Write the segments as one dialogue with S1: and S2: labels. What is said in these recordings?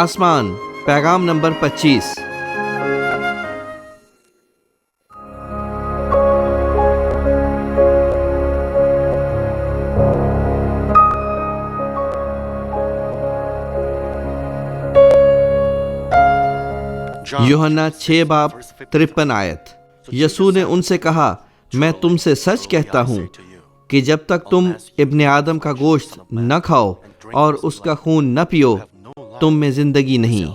S1: آسمان، پیغام نمبر 25۔ یوحنا 6 باب 53 آیت۔ یسوع نے ان سے کہا، میں تم سے سچ کہتا ہوں کہ جب تک تم ابن آدم کا گوشت نہ کھاؤ اور اس کا خون نہ پیو، تم میں زندگی نہیں۔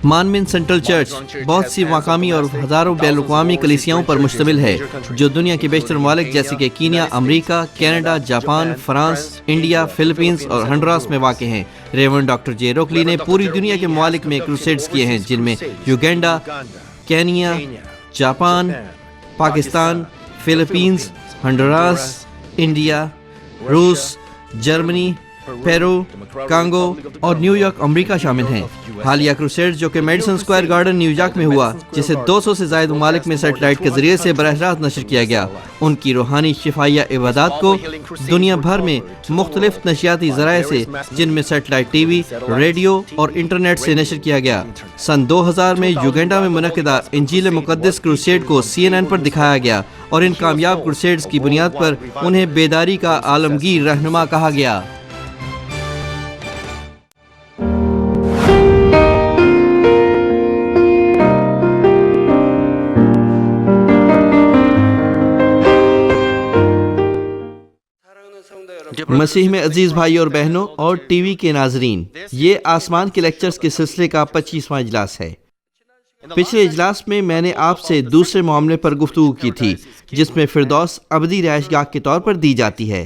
S1: مانمن سینٹرل چرچ بہت سی مقامی اور ہزاروں بین الاقوامی کلیسیاؤں پر مشتمل ہے جو دنیا کے بیشتر ممالک جیسے کہ کینیا، امریکہ، کینیڈا، جاپان، فرانس، انڈیا، فلپینز اور ہنڈوراس میں واقع ہیں۔ ریورنڈ ڈاکٹر جے روکلی نے پوری دنیا کے ممالک میں کروسیڈز کیے ہیں، جن میں Uganda, Kenya, Japan, Pakistan, Philippines, Honduras, India, روس، جرمنی، پیرو، کانگو اور نیو یارک امریکہ شامل ہیں۔ حالیہ کروسیڈ جو کہ Madison Square Garden New York میں ہوا، جسے 200 سے زائد ممالک میں سیٹلائٹ کے ذریعے سے براہ راست نشر کیا گیا، ان کی روحانی شفائیہ عبادات کو دنیا بھر میں مختلف نشریاتی ذرائع سے، جن میں سیٹلائٹ ٹی وی، ریڈیو اور انٹرنیٹ سے نشر کیا گیا۔ سن 2000 میں یوگینڈا میں منعقدہ انجیل مقدس کروسیڈ کو CNN پر دکھایا گیا اور ان کامیاب کروسیڈز کی بنیاد پر انہیں بیداری کا عالمگیر رہنما کہا گیا۔ مسیح میں عزیز بھائی اور بہنوں اور ٹی وی کے ناظرین، یہ آسمان کے لیکچرز کے سلسلے کا 25واں اجلاس ہے۔ پچھلے اجلاس میں میں نے آپ سے دوسرے معاملے پر گفتگو کی تھی، جس میں فردوس ابدی رہائش گاہ کے طور پر دی جاتی ہے۔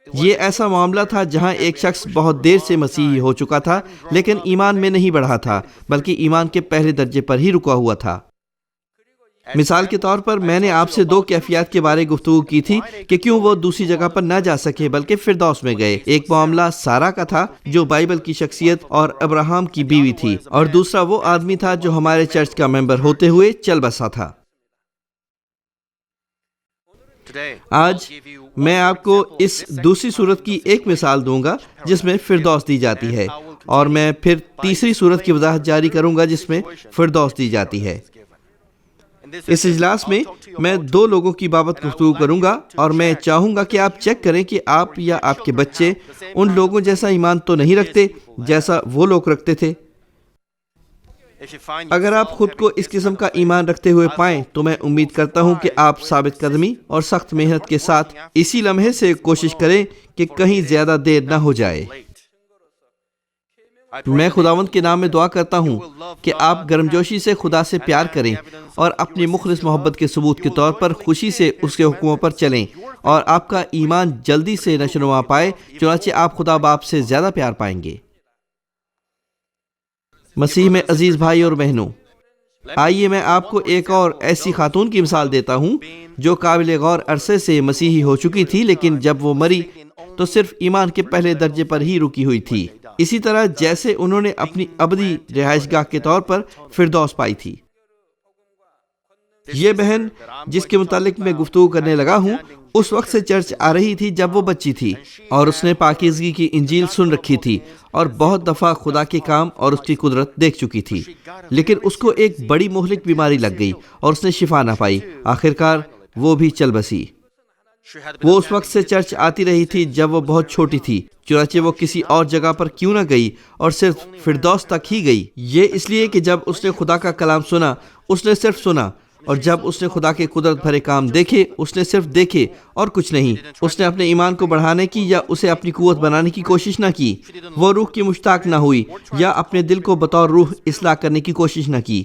S1: یہ ایسا معاملہ تھا جہاں ایک شخص بہت دیر سے مسیحی ہو چکا تھا، لیکن ایمان میں نہیں بڑھا تھا، بلکہ ایمان کے پہلے درجے پر ہی رکا ہوا تھا۔ مثال کے طور پر میں نے آپ سے 2 کیفیات کے بارے گفتگو کی تھی کہ کیوں وہ دوسری جگہ پر نہ جا سکے بلکہ فردوس میں گئے۔ ایک معاملہ سارا کا تھا جو بائبل کی شخصیت اور ابراہم کی بیوی تھی، اور دوسرا وہ آدمی تھا جو ہمارے چرچ کا ممبر ہوتے ہوئے چل بسا تھا۔ آج میں آپ کو اس دوسری صورت کی ایک مثال دوں گا جس میں فردوس دی جاتی ہے، اور میں پھر تیسری صورت کی وضاحت جاری کروں گا جس میں فردوس دی جاتی ہے۔ اس اجلاس میں میں 2 لوگوں کی بابت گفتگو کروں گا، اور میں چاہوں گا کہ آپ چیک کریں کہ آپ یا آپ کے بچے ان لوگوں جیسا ایمان تو نہیں رکھتے جیسا وہ لوگ رکھتے تھے۔ اگر آپ خود کو اس قسم کا ایمان رکھتے ہوئے پائیں تو میں امید کرتا ہوں کہ آپ ثابت قدمی اور سخت محنت کے ساتھ اسی لمحے سے کوشش کریں کہ کہیں زیادہ دیر نہ ہو جائے۔ میں خداوند کے نام میں دعا کرتا ہوں کہ آپ گرمجوشی سے خدا سے پیار کریں اور اپنی مخلص محبت کے ثبوت کے طور پر خوشی سے اس کے حکموں پر چلیں، اور آپ کا ایمان جلدی سے نشوونما پائے، چنانچہ آپ خدا باپ سے زیادہ پیار پائیں گے۔ مسیح میں عزیز بھائی اور بہنوں، آئیے میں آپ کو ایک اور ایسی خاتون کی مثال دیتا ہوں جو قابل غور عرصے سے مسیحی ہو چکی تھی، لیکن جب وہ مری تو صرف ایمان کے پہلے درجے پر ہی رکی ہوئی تھی، اسی طرح جیسے انہوں نے اپنی ابدی رہائش گاہ کے طور پر فردوس پائی تھی۔ یہ بہن جس کے متعلق میں گفتگو کرنے لگا ہوں اس وقت سے چرچ آ رہی تھی جب وہ بچی تھی، اور اس نے پاکیزگی کی انجیل سن رکھی تھی اور بہت دفعہ خدا کے کام اور اس کی قدرت دیکھ چکی تھی، لیکن اس کو ایک بڑی مہلک بیماری لگ گئی اور اس نے شفا نہ پائی۔ آخرکار وہ بھی چل بسی۔ وہ اس وقت سے چرچ آتی رہی تھی جب وہ بہت چھوٹی تھی، چنانچہ وہ کسی اور جگہ پر کیوں نہ گئی اور صرف فردوس تک ہی گئی۔ یہ اس لیے کہ جب اس نے خدا کا کلام سنا، اس نے صرف سنا، اور جب اس نے خدا کے قدرت بھرے کام دیکھے، اس نے صرف دیکھے اور کچھ نہیں۔ اس نے اپنے ایمان کو بڑھانے کی یا اسے اپنی قوت بنانے کی کوشش نہ کی، وہ روح کی مشتاق نہ ہوئی یا اپنے دل کو بطور روح اصلاح کرنے کی کوشش نہ کی۔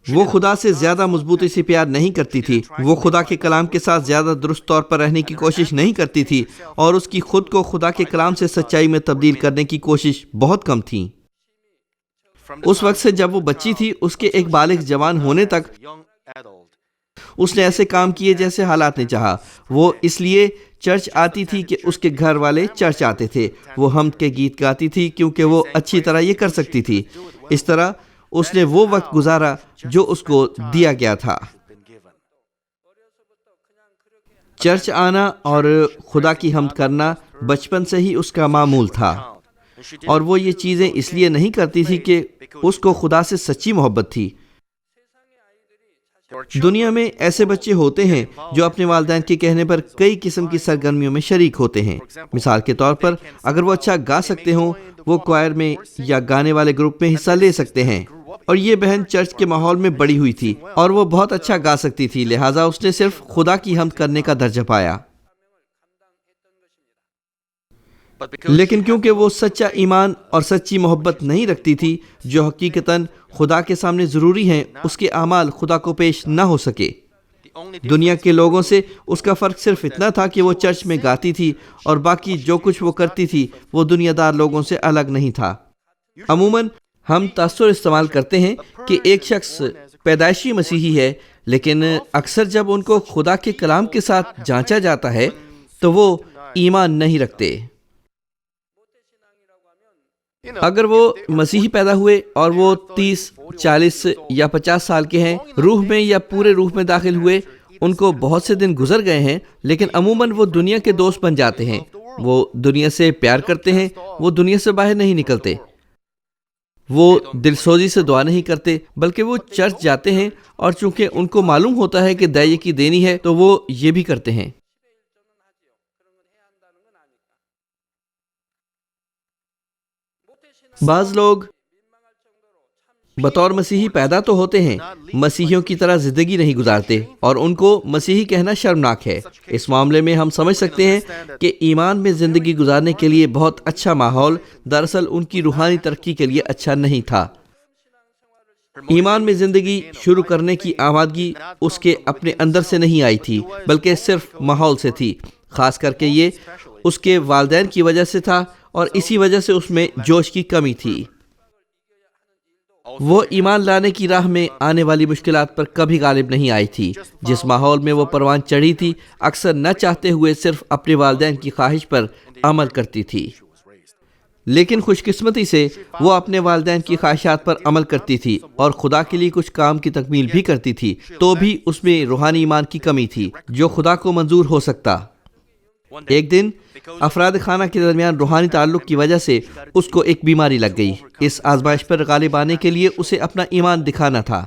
S1: وہ خدا سے زیادہ مضبوطی سے پیار نہیں کرتی تھی، وہ خدا کے کلام کے ساتھ زیادہ درست طور پر رہنے کی کوشش نہیں کرتی تھی، اور اس کی خود کو خدا کے کلام سے سچائی میں تبدیل کرنے کی کوشش بہت کم تھی۔ اس وقت سے جب وہ بچی تھی اس کے ایک بالغ جوان ہونے تک اس نے ایسے کام کیے جیسے حالات نے چاہا۔ وہ اس لیے چرچ آتی تھی کہ اس کے گھر والے چرچ آتے تھے۔ وہ حمد کے گیت گاتی تھی کیونکہ وہ اچھی طرح یہ کر سکتی تھی۔ اس طرح اس نے وہ وقت گزارا جو اس کو دیا گیا تھا۔ چرچ آنا اور خدا کی حمد کرنا بچپن سے ہی اس کا معمول تھا، اور وہ یہ چیزیں اس لیے نہیں کرتی تھی کہ اس کو خدا سے سچی محبت تھی۔ دنیا میں ایسے بچے ہوتے ہیں جو اپنے والدین کے کہنے پر کئی قسم کی سرگرمیوں میں شریک ہوتے ہیں۔ مثال کے طور پر، اگر وہ اچھا گا سکتے ہوں، وہ کوائر میں یا گانے والے گروپ میں حصہ لے سکتے ہیں۔ اور یہ بہن چرچ کے ماحول میں بڑی ہوئی تھی اور وہ بہت اچھا گا سکتی تھی، لہٰذا اس نے صرف خدا کی حمد کرنے کا درجہ پایا۔ لیکن کیونکہ وہ سچا ایمان اور سچی محبت نہیں رکھتی تھی جو حقیقتاً خدا کے سامنے ضروری ہیں، اس کے اعمال خدا کو پیش نہ ہو سکے۔ دنیا کے لوگوں سے اس کا فرق صرف اتنا تھا کہ وہ چرچ میں گاتی تھی اور باقی جو کچھ وہ کرتی تھی وہ دنیا دار لوگوں سے الگ نہیں تھا۔ عموماً ہم تاثر استعمال کرتے ہیں کہ ایک شخص پیدائشی مسیحی ہے، لیکن اکثر جب ان کو خدا کے کلام کے ساتھ جانچا جاتا ہے تو وہ ایمان نہیں رکھتے۔ اگر وہ مسیحی پیدا ہوئے اور وہ 30، 40 یا 50 سال کے ہیں، روح میں یا پورے روح میں داخل ہوئے، ان کو بہت سے دن گزر گئے ہیں، لیکن عموماً وہ دنیا کے دوست بن جاتے ہیں، وہ دنیا سے پیار کرتے ہیں، وہ دنیا سے باہر نہیں نکلتے، وہ دل سوزی سے دعا نہیں کرتے، بلکہ وہ چرچ جاتے ہیں، اور چونکہ ان کو معلوم ہوتا ہے کہ دائیں کی دینی ہے تو وہ یہ بھی کرتے ہیں۔ بعض لوگ بطور مسیحی پیدا تو ہوتے ہیں، مسیحیوں کی طرح زندگی نہیں گزارتے، اور ان کو مسیحی کہنا شرمناک ہے۔ اس معاملے میں ہم سمجھ سکتے ہیں کہ ایمان میں زندگی گزارنے کے لیے بہت اچھا ماحول دراصل ان کی روحانی ترقی کے لیے اچھا نہیں تھا۔ ایمان میں زندگی شروع کرنے کی آمادگی اس کے اپنے اندر سے نہیں آئی تھی، بلکہ صرف ماحول سے تھی۔ خاص کر کے یہ اس کے والدین کی وجہ سے تھا، اور اسی وجہ سے اس میں جوش کی کمی تھی۔ وہ ایمان لانے کی راہ میں آنے والی مشکلات پر کبھی غالب نہیں آئی تھی۔ جس ماحول میں وہ پروان چڑھی تھی، اکثر نہ چاہتے ہوئے صرف اپنے والدین کی خواہش پر عمل کرتی تھی، لیکن خوش قسمتی سے وہ اپنے والدین کی خواہشات پر عمل کرتی تھی اور خدا کے لیے کچھ کام کی تکمیل بھی کرتی تھی، تو بھی اس میں روحانی ایمان کی کمی تھی جو خدا کو منظور ہو سکتا۔ ایک دن افراد خانہ کے درمیان روحانی تعلق کی وجہ سے اس کو ایک بیماری لگ گئی۔ اس آزمائش پر غالب آنے کے لیے اسے اپنا ایمان دکھانا تھا۔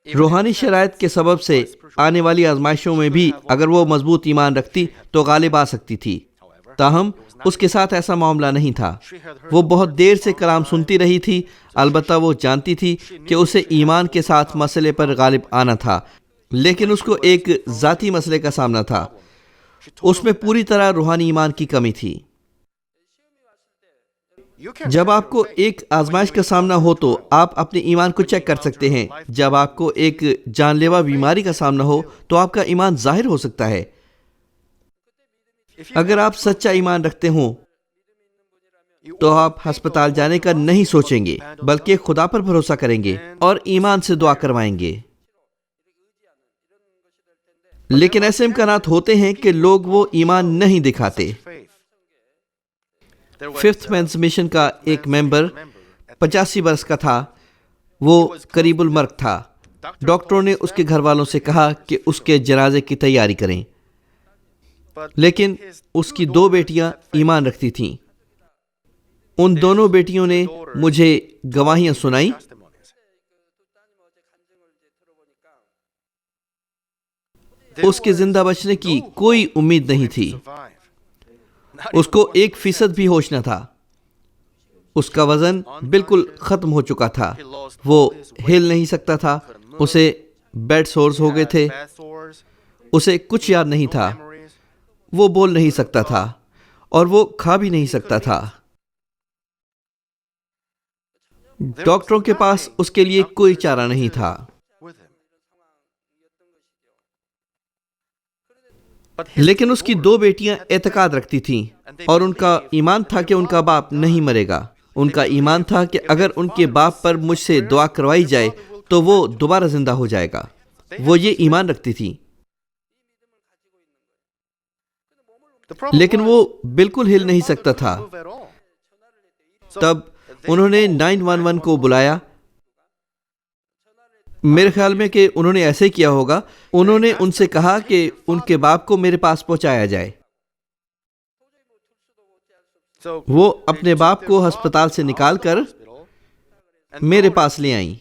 S1: روحانی شرائط کے سبب سے آنے والی آزمائشوں میں بھی اگر وہ مضبوط ایمان رکھتی تو غالب آ سکتی تھی، تاہم اس کے ساتھ ایسا معاملہ نہیں تھا۔ وہ بہت دیر سے کلام سنتی رہی تھی، البتہ وہ جانتی تھی کہ اسے ایمان کے ساتھ مسئلے پر غالب آنا تھا، لیکن اس کو ایک ذاتی مسئلے کا سامنا تھا۔ اس میں پوری طرح روحانی ایمان کی کمی تھی۔ جب آپ کو ایک آزمائش کا سامنا ہو تو آپ اپنے ایمان کو چیک کر سکتے ہیں۔ جب آپ کو ایک جان لیوا بیماری کا سامنا ہو تو آپ کا ایمان ظاہر ہو سکتا ہے۔ اگر آپ سچا ایمان رکھتے ہوں تو آپ ہسپتال جانے کا نہیں سوچیں گے، بلکہ خدا پر بھروسہ کریں گے اور ایمان سے دعا کروائیں گے۔ لیکن ایسے امکانات ہوتے ہیں کہ لوگ وہ ایمان نہیں دکھاتے۔ ففتھ مینس مشن کا ایک ممبر 85 برس کا تھا، وہ قریب المرگ تھا۔ ڈاکٹروں نے اس کے گھر والوں سے کہا کہ اس کے جنازے کی تیاری کریں، لیکن اس کی 2 بیٹیاں ایمان رکھتی تھیں۔ ان دونوں بیٹیوں نے مجھے گواہیاں سنائیں۔ اس کے زندہ بچنے کی کوئی امید نہیں تھی۔ اس کو 1% بھی ہوش نہ تھا۔ اس کا وزن بالکل ختم ہو چکا تھا، وہ ہل نہیں سکتا تھا، اسے بیڈ سورز ہو گئے تھے، اسے کچھ یاد نہیں تھا، وہ بول نہیں سکتا تھا اور وہ کھا بھی نہیں سکتا تھا۔ ڈاکٹروں کے پاس اس کے لیے کوئی چارہ نہیں تھا۔ لیکن اس کی 2 بیٹیاں اعتقاد رکھتی تھیں اور ان کا ایمان تھا کہ ان کا باپ نہیں مرے گا۔ ان کا ایمان تھا کہ اگر ان کے باپ پر مجھ سے دعا کروائی جائے تو وہ دوبارہ زندہ ہو جائے گا۔ وہ یہ ایمان رکھتی تھیں، لیکن وہ بالکل ہل نہیں سکتا تھا۔ تب انہوں نے 911 کو بلایا. میرے خیال میں کہ انہوں نے ایسے کیا ہوگا. انہوں نے ان سے کہا کہ ان کے باپ کو میرے پاس پہنچایا جائے. وہ اپنے باپ کو ہسپتال سے نکال کر میرے پاس لے آئیں.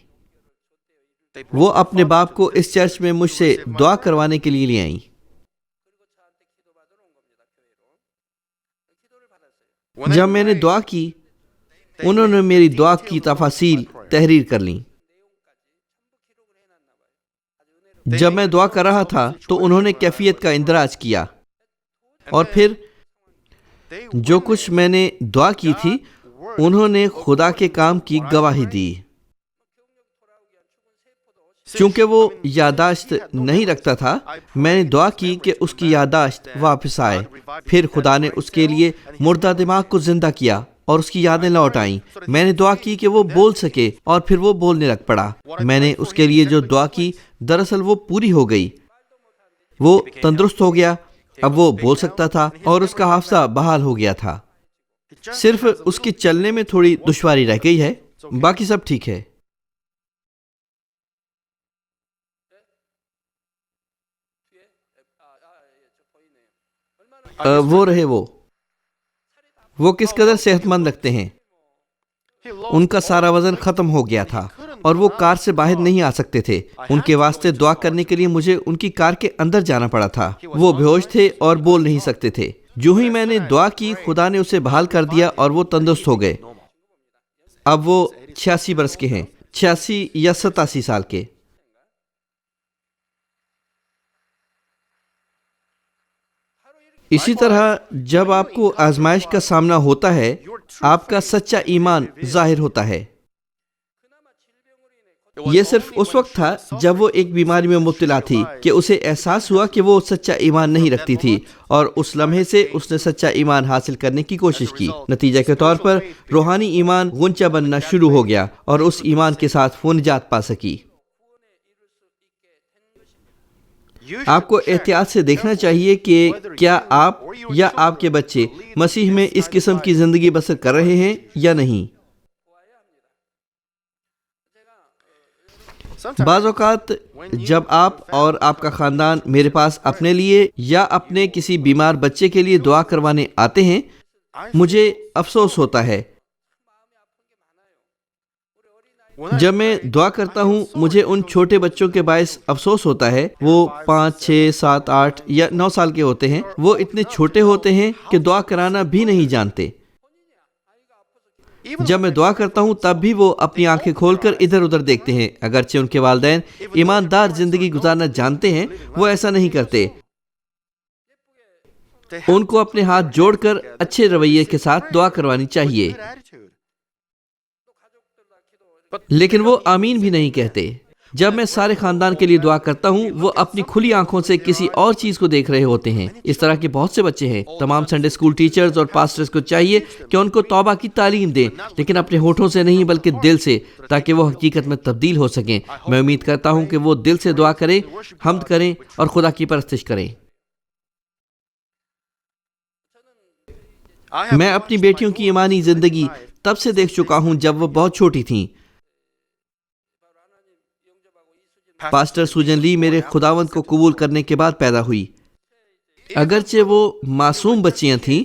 S1: وہ اپنے باپ کو اس چرچ میں مجھ سے دعا کروانے کے لیے لے آئیں. جب میں نے دعا کی، انہوں نے میری دعا کی تفاصیل تحریر کر لیں. جب میں دعا کر رہا تھا تو انہوں نے کیفیت کا اندراج کیا، اور پھر جو کچھ میں نے دعا کی تھی انہوں نے خدا کے کام کی گواہی دی. چونکہ وہ یادداشت نہیں رکھتا تھا، میں نے دعا کی کہ اس کی یادداشت واپس آئے. پھر خدا نے اس کے لیے مردہ دماغ کو زندہ کیا اور اس کی یادیں لوٹ آئیں. میں نے دعا کی کہ وہ بول سکے، اور پھر وہ بولنے لگ پڑا. میں نے اس کے لیے جو دعا کی دراصل وہ پوری ہو گئی. وہ تندرست ہو گیا، اب وہ بول سکتا تھا اور اس کا حافظہ بحال ہو گیا تھا. صرف اس کے چلنے میں تھوڑی دشواری رہ گئی ہے، باقی سب ٹھیک ہے. وہ رہے وہ کس قدر صحت مند لگتے ہیں. ان کا سارا وزن ختم ہو گیا تھا اور وہ کار سے باہر نہیں آ سکتے تھے. ان کے واسطے دعا کرنے کے لیے مجھے ان کی کار کے اندر جانا پڑا تھا. وہ بے ہوش تھے اور بول نہیں سکتے تھے. جو ہی میں نے دعا کی، خدا نے اسے بحال کر دیا اور وہ تندرست ہو گئے. اب وہ 86 برس کے ہیں، 86 یا 87 سال کے. اسی طرح جب آپ کو آزمائش کا سامنا ہوتا ہے، آپ کا سچا ایمان ظاہر ہوتا ہے. یہ صرف اس وقت تھا جب وہ ایک بیماری میں مبتلا تھی کہ اسے احساس ہوا کہ وہ سچا ایمان نہیں رکھتی تھی، اور اس لمحے سے اس نے سچا ایمان حاصل کرنے کی کوشش کی. نتیجہ کے طور پر روحانی ایمان غنچہ بننا شروع ہو گیا اور اس ایمان کے ساتھ وہ نجات پا سکی. آپ کو احتیاط سے دیکھنا چاہیے کہ کیا آپ یا آپ کے بچے مسیح میں اس قسم کی زندگی بسر کر رہے ہیں یا نہیں. بعض اوقات جب آپ اور آپ کا خاندان میرے پاس اپنے لیے یا اپنے کسی بیمار بچے کے لیے دعا کروانے آتے ہیں، مجھے افسوس ہوتا ہے. جب میں دعا کرتا ہوں مجھے ان چھوٹے بچوں کے باعث افسوس ہوتا ہے. وہ 5، 6، 7، 8 یا 9 سال کے ہوتے ہیں. وہ اتنے چھوٹے ہوتے ہیں کہ دعا کرانا بھی نہیں جانتے. جب میں دعا کرتا ہوں تب بھی وہ اپنی آنکھیں کھول کر ادھر ادھر دیکھتے ہیں. اگرچہ ان کے والدین ایماندار زندگی گزارنا جانتے ہیں، وہ ایسا نہیں کرتے. ان کو اپنے ہاتھ جوڑ کر اچھے رویے کے ساتھ دعا کروانی چاہیے، لیکن وہ آمین بھی نہیں کہتے. جب میں سارے خاندان کے لیے دعا کرتا ہوں وہ اپنی کھلی آنکھوں سے کسی اور چیز کو دیکھ رہے ہوتے ہیں. اس طرح کے بہت سے بچے ہیں. تمام سنڈے اسکول ٹیچرز اور پاسٹرز کو چاہیے کہ ان کو توبہ کی تعلیم دیں، لیکن اپنے ہونٹوں سے نہیں بلکہ دل سے، تاکہ وہ حقیقت میں تبدیل ہو سکیں. میں امید کرتا ہوں کہ وہ دل سے دعا کریں، حمد کریں اور خدا کی پرستش کریں. میں اپنی بیٹیوں کی ایمانی زندگی تب سے دیکھ چکا ہوں جب وہ بہت چھوٹی تھیں. پاسٹر سوجن لی میرے خداوند کو قبول کرنے کے بعد پیدا ہوئی. اگرچہ وہ معصوم بچیاں تھیں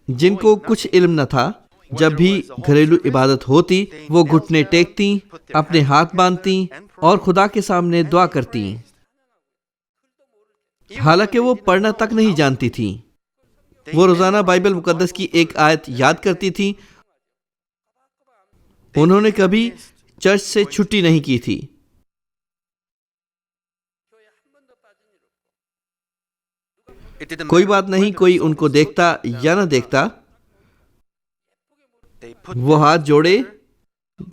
S1: جن کو کچھ علم نہ تھا، جب بھی گھریلو عبادت ہوتی وہ گھٹنے ٹیکتی، اپنے ہاتھ باندھتی اور خدا کے سامنے دعا کرتی، حالانکہ وہ پڑھنا تک نہیں جانتی تھیں. وہ روزانہ بائبل مقدس کی ایک آیت یاد کرتی تھیں. انہوں نے کبھی چرچ سے چھٹی نہیں کی تھی. کوئی بات نہیں، کوئی ان کو دیکھتا یا نہ دیکھتا، وہ ہاتھ جوڑے،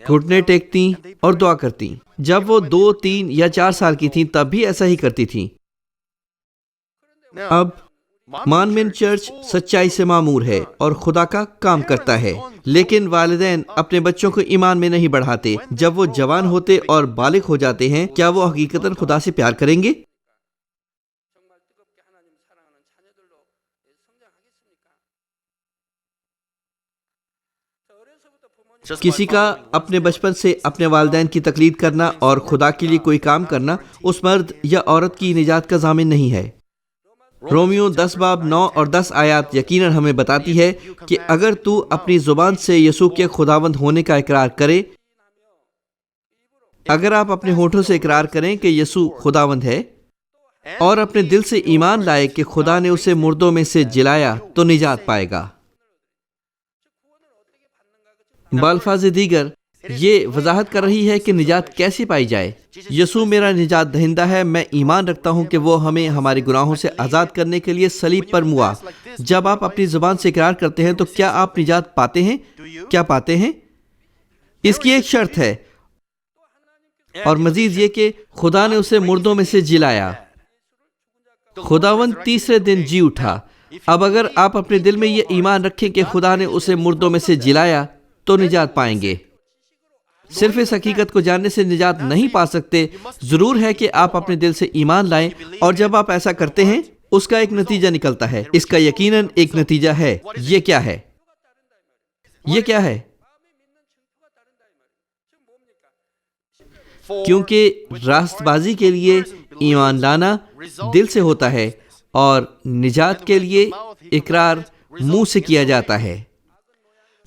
S1: گھٹنے ٹیکتی اور دعا کرتی. جب وہ 2، 3 یا 4 سال کی تھیں تب بھی ایسا ہی کرتی تھیں. اب مانمن چرچ سچائی سے معمور ہے اور خدا کا کام کرتا ہے، لیکن والدین اپنے بچوں کو ایمان میں نہیں بڑھاتے. جب وہ جوان ہوتے اور بالغ ہو جاتے ہیں، کیا وہ حقیقتاً خدا سے پیار کریں گے؟ کسی کا اپنے بچپن سے اپنے والدین کی تقلید کرنا اور خدا کے لیے کوئی کام کرنا اس مرد یا عورت کی نجات کا ضامن نہیں ہے۔ رومیو 10 باب 9 اور 10 آیات یقیناً ہمیں بتاتی ہے کہ اگر تو اپنی زبان سے یسوع کے خداوند ہونے کا اقرار کرے، اگر آپ اپنے ہونٹوں سے اقرار کریں کہ یسوع خداوند ہے اور اپنے دل سے ایمان لائے کہ خدا نے اسے مردوں میں سے جلایا تو نجات پائے گا۔ بالفاظ دیگر یہ وضاحت کر رہی ہے کہ نجات کیسے پائی جائے۔ یسوع میرا نجات دہندہ ہے، میں ایمان رکھتا ہوں کہ وہ ہمیں ہمارے گناہوں سے آزاد کرنے کے لیے صلیب پر موا۔ جب آپ اپنی زبان سے اقرار کرتے ہیں تو کیا آپ نجات پاتے ہیں؟ کیا پاتے ہیں؟ اس کی ایک شرط ہے، اور مزید یہ کہ خدا نے اسے مردوں میں سے جلایا۔ خداوند تیسرے دن جی اٹھا۔ اب اگر آپ اپنے دل میں یہ ایمان رکھیں کہ خدا نے اسے مردوں میں سے جلایا تو نجات پائیں گے۔ صرف اس حقیقت کو جاننے سے نجات نہیں پا سکتے، ضرور ہے کہ آپ اپنے دل سے ایمان لائیں، اور جب آپ ایسا کرتے ہیں اس کا ایک نتیجہ نکلتا ہے۔ اس کا یقیناً ایک نتیجہ ہے۔ یہ کیا ہے؟ یہ کیا ہے؟ کیونکہ راست بازی کے لیے ایمان لانا دل سے ہوتا ہے اور نجات کے لیے اقرار منہ سے کیا جاتا ہے۔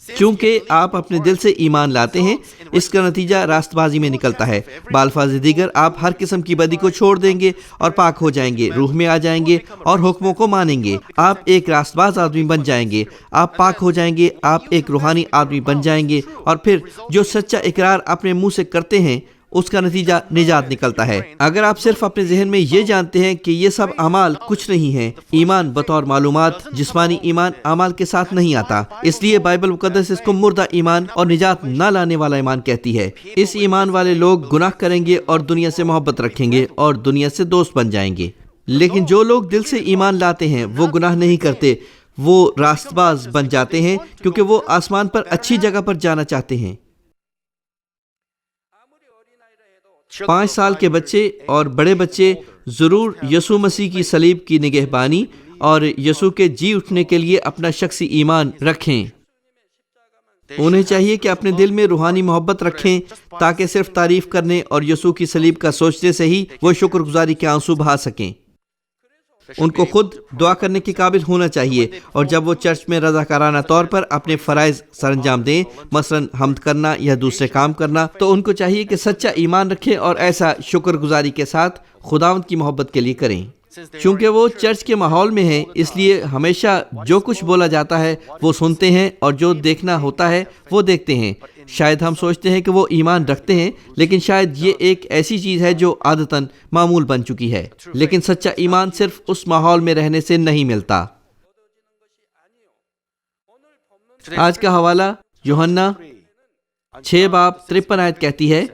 S1: کیونکہ آپ اپنے دل سے ایمان لاتے ہیں، اس کا نتیجہ راست بازی میں نکلتا ہے۔ بالفاظ دیگر آپ ہر قسم کی بدی کو چھوڑ دیں گے اور پاک ہو جائیں گے، روح میں آ جائیں گے اور حکموں کو مانیں گے۔ آپ ایک راست باز آدمی بن جائیں گے، آپ پاک ہو جائیں گے، آپ ایک روحانی آدمی بن جائیں گے، اور پھر جو سچا اقرار اپنے منہ سے کرتے ہیں اس کا نتیجہ نجات نکلتا ہے۔ اگر آپ صرف اپنے ذہن میں یہ جانتے ہیں کہ یہ سب اعمال کچھ نہیں ہیں، ایمان بطور معلومات، جسمانی ایمان اعمال کے ساتھ نہیں آتا، اس لیے بائبل مقدس اس کو مردہ ایمان اور نجات نہ لانے والا ایمان کہتی ہے۔ اس ایمان والے لوگ گناہ کریں گے اور دنیا سے محبت رکھیں گے اور دنیا سے دوست بن جائیں گے، لیکن جو لوگ دل سے ایمان لاتے ہیں وہ گناہ نہیں کرتے، وہ راست باز بن جاتے ہیں کیونکہ وہ آسمان پر اچھی جگہ پر جانا چاہتے ہیں۔ 5 سال کے بچے اور بڑے بچے ضرور یسوع مسیح کی صلیب کی نگہبانی اور یسوع کے جی اٹھنے کے لیے اپنا شخصی ایمان رکھیں۔ انہیں چاہیے کہ اپنے دل میں روحانی محبت رکھیں تاکہ صرف تعریف کرنے اور یسوع کی صلیب کا سوچتے سے ہی وہ شکر گزاری کے آنسو بہا سکیں۔ ان کو خود دعا کرنے کے قابل ہونا چاہیے، اور جب وہ چرچ میں رضاکارانہ طور پر اپنے فرائض سر انجام دیں، مثلا حمد کرنا یا دوسرے کام کرنا، تو ان کو چاہیے کہ سچا ایمان رکھیں اور ایسا شکر گزاری کے ساتھ خداوند کی محبت کے لیے کریں۔ چونکہ وہ چرچ کے ماحول میں ہیں، اس لیے ہمیشہ جو کچھ بولا جاتا ہے وہ سنتے ہیں اور جو دیکھنا ہوتا ہے وہ دیکھتے ہیں۔ شاید ہم سوچتے ہیں کہ وہ ایمان رکھتے ہیں، لیکن شاید یہ ایک ایسی چیز ہے جو عادتاً معمول بن چکی ہے، لیکن سچا ایمان صرف اس ماحول میں رہنے سے نہیں ملتا۔ آج کا حوالہ یوحنا 6 باب 53 آیت کہتی ہے،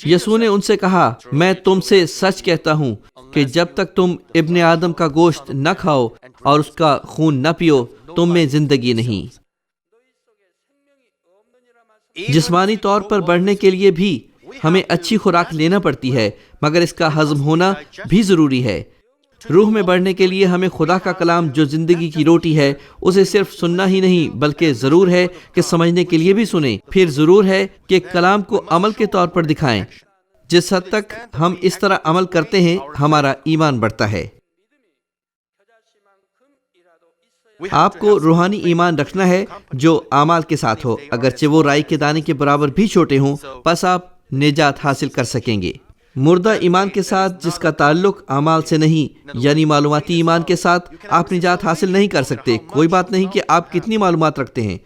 S1: یسوع نے ان سے کہا، میں تم سے سچ کہتا ہوں کہ جب تک تم ابن آدم کا گوشت نہ کھاؤ اور اس کا خون نہ پیو تم میں زندگی نہیں۔ جسمانی طور پر بڑھنے کے لیے بھی ہمیں اچھی خوراک لینا پڑتی ہے، مگر اس کا ہضم ہونا بھی ضروری ہے۔ روح میں بڑھنے کے لیے ہمیں خدا کا کلام جو زندگی کی روٹی ہے اسے صرف سننا ہی نہیں بلکہ ضرور ہے کہ سمجھنے کے لیے بھی سنیں، پھر ضرور ہے کہ کلام کو عمل کے طور پر دکھائیں۔ جس حد تک ہم اس طرح عمل کرتے ہیں ہمارا ایمان بڑھتا ہے۔ آپ کو روحانی ایمان رکھنا ہے جو اعمال کے ساتھ ہو، اگرچہ وہ رائی کے دانے کے برابر بھی چھوٹے ہوں، پس آپ نجات حاصل کر سکیں گے۔ مردہ ایمان کے ساتھ جس کا تعلق اعمال سے نہیں، یعنی معلوماتی ایمان کے ساتھ آپ نجات حاصل نہیں کر سکتے۔ کوئی بات نہیں کہ آپ کتنی معلومات رکھتے ہیں،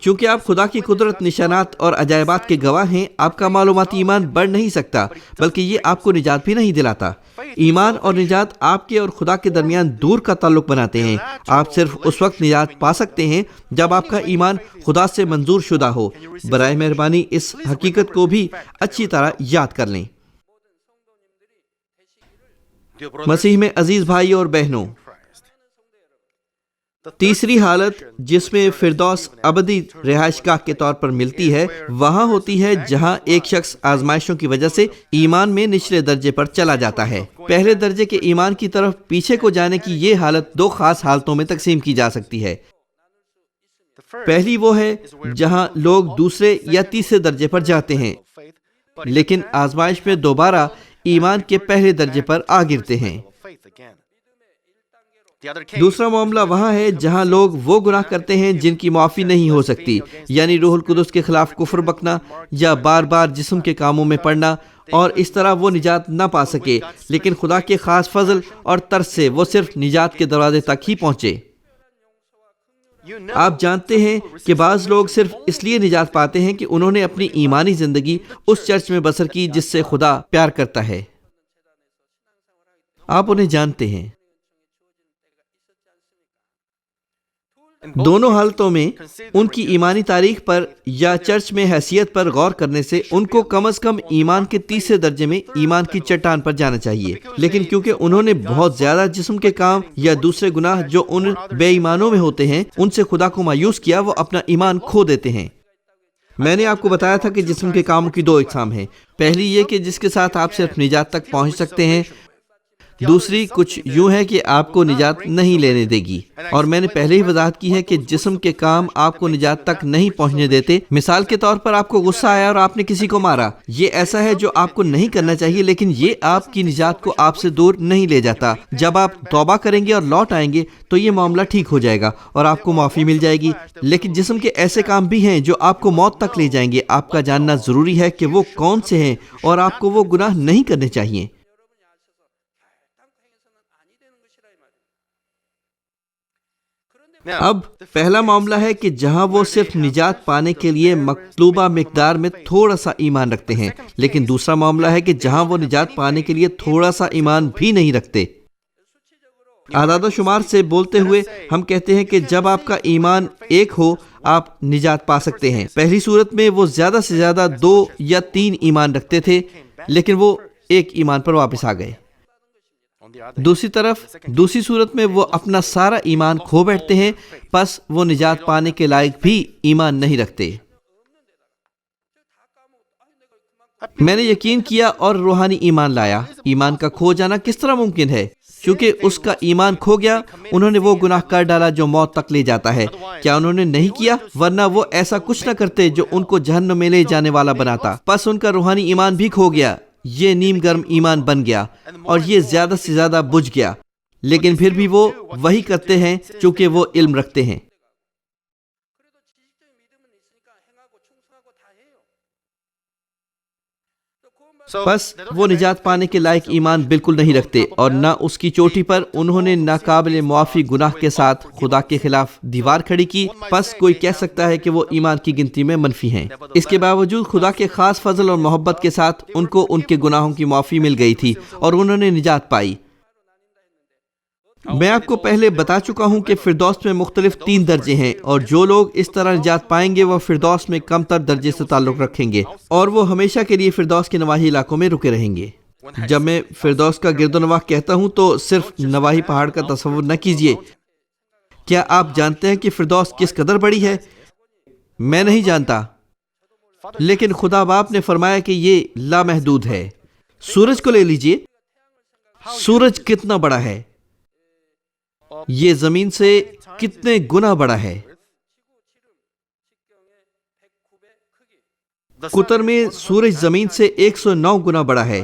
S1: چونکہ آپ خدا کی قدرت، نشانات اور عجائبات کے گواہ ہیں، آپ کا معلوماتی ایمان بڑھ نہیں سکتا، بلکہ یہ آپ کو نجات بھی نہیں دلاتا۔ ایمان اور نجات آپ کے اور خدا کے درمیان دور کا تعلق بناتے ہیں۔ آپ صرف اس وقت نجات پا سکتے ہیں جب آپ کا ایمان خدا سے منظور شدہ ہو۔ برائے مہربانی اس حقیقت کو بھی اچھی طرح یاد کر لیں۔ مسیح میں عزیز بھائی اور بہنوں، تیسری حالت جس میں فردوس ابدی رہائش گاہ کے طور پر ملتی ہے، وہاں ہوتی ہے جہاں ایک شخص آزمائشوں کی وجہ سے ایمان میں نچلے درجے پر چلا جاتا ہے۔ پہلے درجے کے ایمان کی طرف پیچھے کو جانے کی یہ حالت 2 خاص حالتوں میں تقسیم کی جا سکتی ہے۔ پہلی وہ ہے جہاں لوگ دوسرے یا تیسرے درجے پر جاتے ہیں لیکن آزمائش میں دوبارہ ایمان کے پہلے درجے پر آ گرتے ہیں۔ دوسرا معاملہ وہاں ہے جہاں لوگ وہ گناہ کرتے ہیں جن کی معافی نہیں ہو سکتی، یعنی روح القدس کے خلاف کفر بکنا یا بار بار جسم کے کاموں میں پڑنا، اور اس طرح وہ نجات نہ پا سکے، لیکن خدا کے خاص فضل اور ترس سے وہ صرف نجات کے دروازے تک ہی پہنچے۔ آپ جانتے ہیں کہ بعض لوگ صرف اس لیے نجات پاتے ہیں کہ انہوں نے اپنی ایمانی زندگی اس چرچ میں بسر کی جس سے خدا پیار کرتا ہے۔ آپ انہیں جانتے ہیں۔ دونوں حالتوں میں ان کی ایمانی تاریخ پر یا چرچ میں حیثیت پر غور کرنے سے ان کو کم از کم ایمان کے تیسرے درجے میں ایمان کی چٹان پر جانا چاہیے، لیکن کیونکہ انہوں نے بہت زیادہ جسم کے کام یا دوسرے گناہ جو ان بے ایمانوں میں ہوتے ہیں ان سے خدا کو مایوس کیا، وہ اپنا ایمان کھو دیتے ہیں۔ میں نے آپ کو بتایا تھا کہ جسم کے کاموں کی دو اقسام ہیں، پہلی یہ کہ جس کے ساتھ آپ صرف نجات تک پہنچ سکتے ہیں، دوسری کچھ یوں ہے کہ آپ کو نجات نہیں لینے دے گی، اور میں نے پہلے ہی وضاحت کی ہے کہ جسم کے کام آپ کو نجات تک نہیں پہنچنے دیتے۔ مثال کے طور پر آپ کو غصہ آیا اور آپ نے کسی کو مارا، یہ ایسا ہے جو آپ کو نہیں کرنا چاہیے، لیکن یہ آپ کی نجات کو آپ سے دور نہیں لے جاتا۔ جب آپ توبہ کریں گے اور لوٹ آئیں گے تو یہ معاملہ ٹھیک ہو جائے گا اور آپ کو معافی مل جائے گی، لیکن جسم کے ایسے کام بھی ہیں جو آپ کو موت تک لے جائیں گے۔ آپ کا جاننا ضروری ہے کہ وہ کون سے ہیں اور آپ کو وہ گناہ نہیں کرنے چاہیے۔ اب پہلا معاملہ ہے کہ جہاں وہ صرف نجات پانے کے لیے مطلوبہ مقدار میں تھوڑا سا ایمان رکھتے ہیں، لیکن دوسرا معاملہ ہے کہ جہاں وہ نجات پانے کے لیے تھوڑا سا ایمان بھی نہیں رکھتے۔ اعداد و شمار سے بولتے ہوئے ہم کہتے ہیں کہ جب آپ کا ایمان ایک ہو آپ نجات پا سکتے ہیں۔ پہلی صورت میں وہ زیادہ سے زیادہ 2 یا 3 ایمان رکھتے تھے، لیکن وہ ایک ایمان پر واپس آ گئے۔ دوسری طرف دوسری صورت میں وہ اپنا سارا ایمان کھو بیٹھتے ہیں، پس وہ نجات پانے کے لائق بھی ایمان نہیں رکھتے۔ میں نے یقین کیا اور روحانی ایمان لایا۔ ایمان کا کھو جانا کس طرح ممکن ہے؟ چونکہ اس کا ایمان کھو گیا، انہوں نے وہ گناہ کر ڈالا جو موت تک لے جاتا ہے۔ کیا انہوں نے نہیں کیا؟ ورنہ وہ ایسا کچھ نہ کرتے جو ان کو جہنم میں لے جانے والا بناتا۔ پس ان کا روحانی ایمان بھی کھو گیا، یہ نیم گرم ایمان بن گیا اور یہ زیادہ سے زیادہ بجھ گیا، لیکن پھر بھی وہ وہی کرتے ہیں چونکہ وہ علم رکھتے ہیں۔ بس وہ نجات پانے کے لائق ایمان بالکل نہیں رکھتے، اور نہ اس کی چوٹی پر انہوں نے ناقابل معافی گناہ کے ساتھ خدا کے خلاف دیوار کھڑی کی۔ بس کوئی کہہ سکتا ہے کہ وہ ایمان کی گنتی میں منفی ہیں۔ اس کے باوجود خدا کے خاص فضل اور محبت کے ساتھ ان کو ان کے گناہوں کی معافی مل گئی تھی اور انہوں نے نجات پائی۔ میں آپ کو پہلے بتا چکا ہوں کہ فردوس میں مختلف 3 درجے ہیں، اور جو لوگ اس طرح نجات پائیں گے وہ فردوس میں کم تر درجے سے تعلق رکھیں گے اور وہ ہمیشہ کے لیے فردوس کے نواحی علاقوں میں رکے رہیں گے۔ جب میں فردوس کا گرد و نواح کہتا ہوں تو صرف نواحی پہاڑ کا تصور نہ کیجیے۔ کیا آپ جانتے ہیں کہ فردوس کس قدر بڑی ہے؟ میں نہیں جانتا، لیکن خدا باپ نے فرمایا کہ یہ لامحدود ہے۔ سورج کو لے لیجیے، سورج کتنا بڑا ہے، یہ زمین سے کتنے گنا بڑا ہے۔ قطر میں سورج زمین سے 109 گنا بڑا ہے،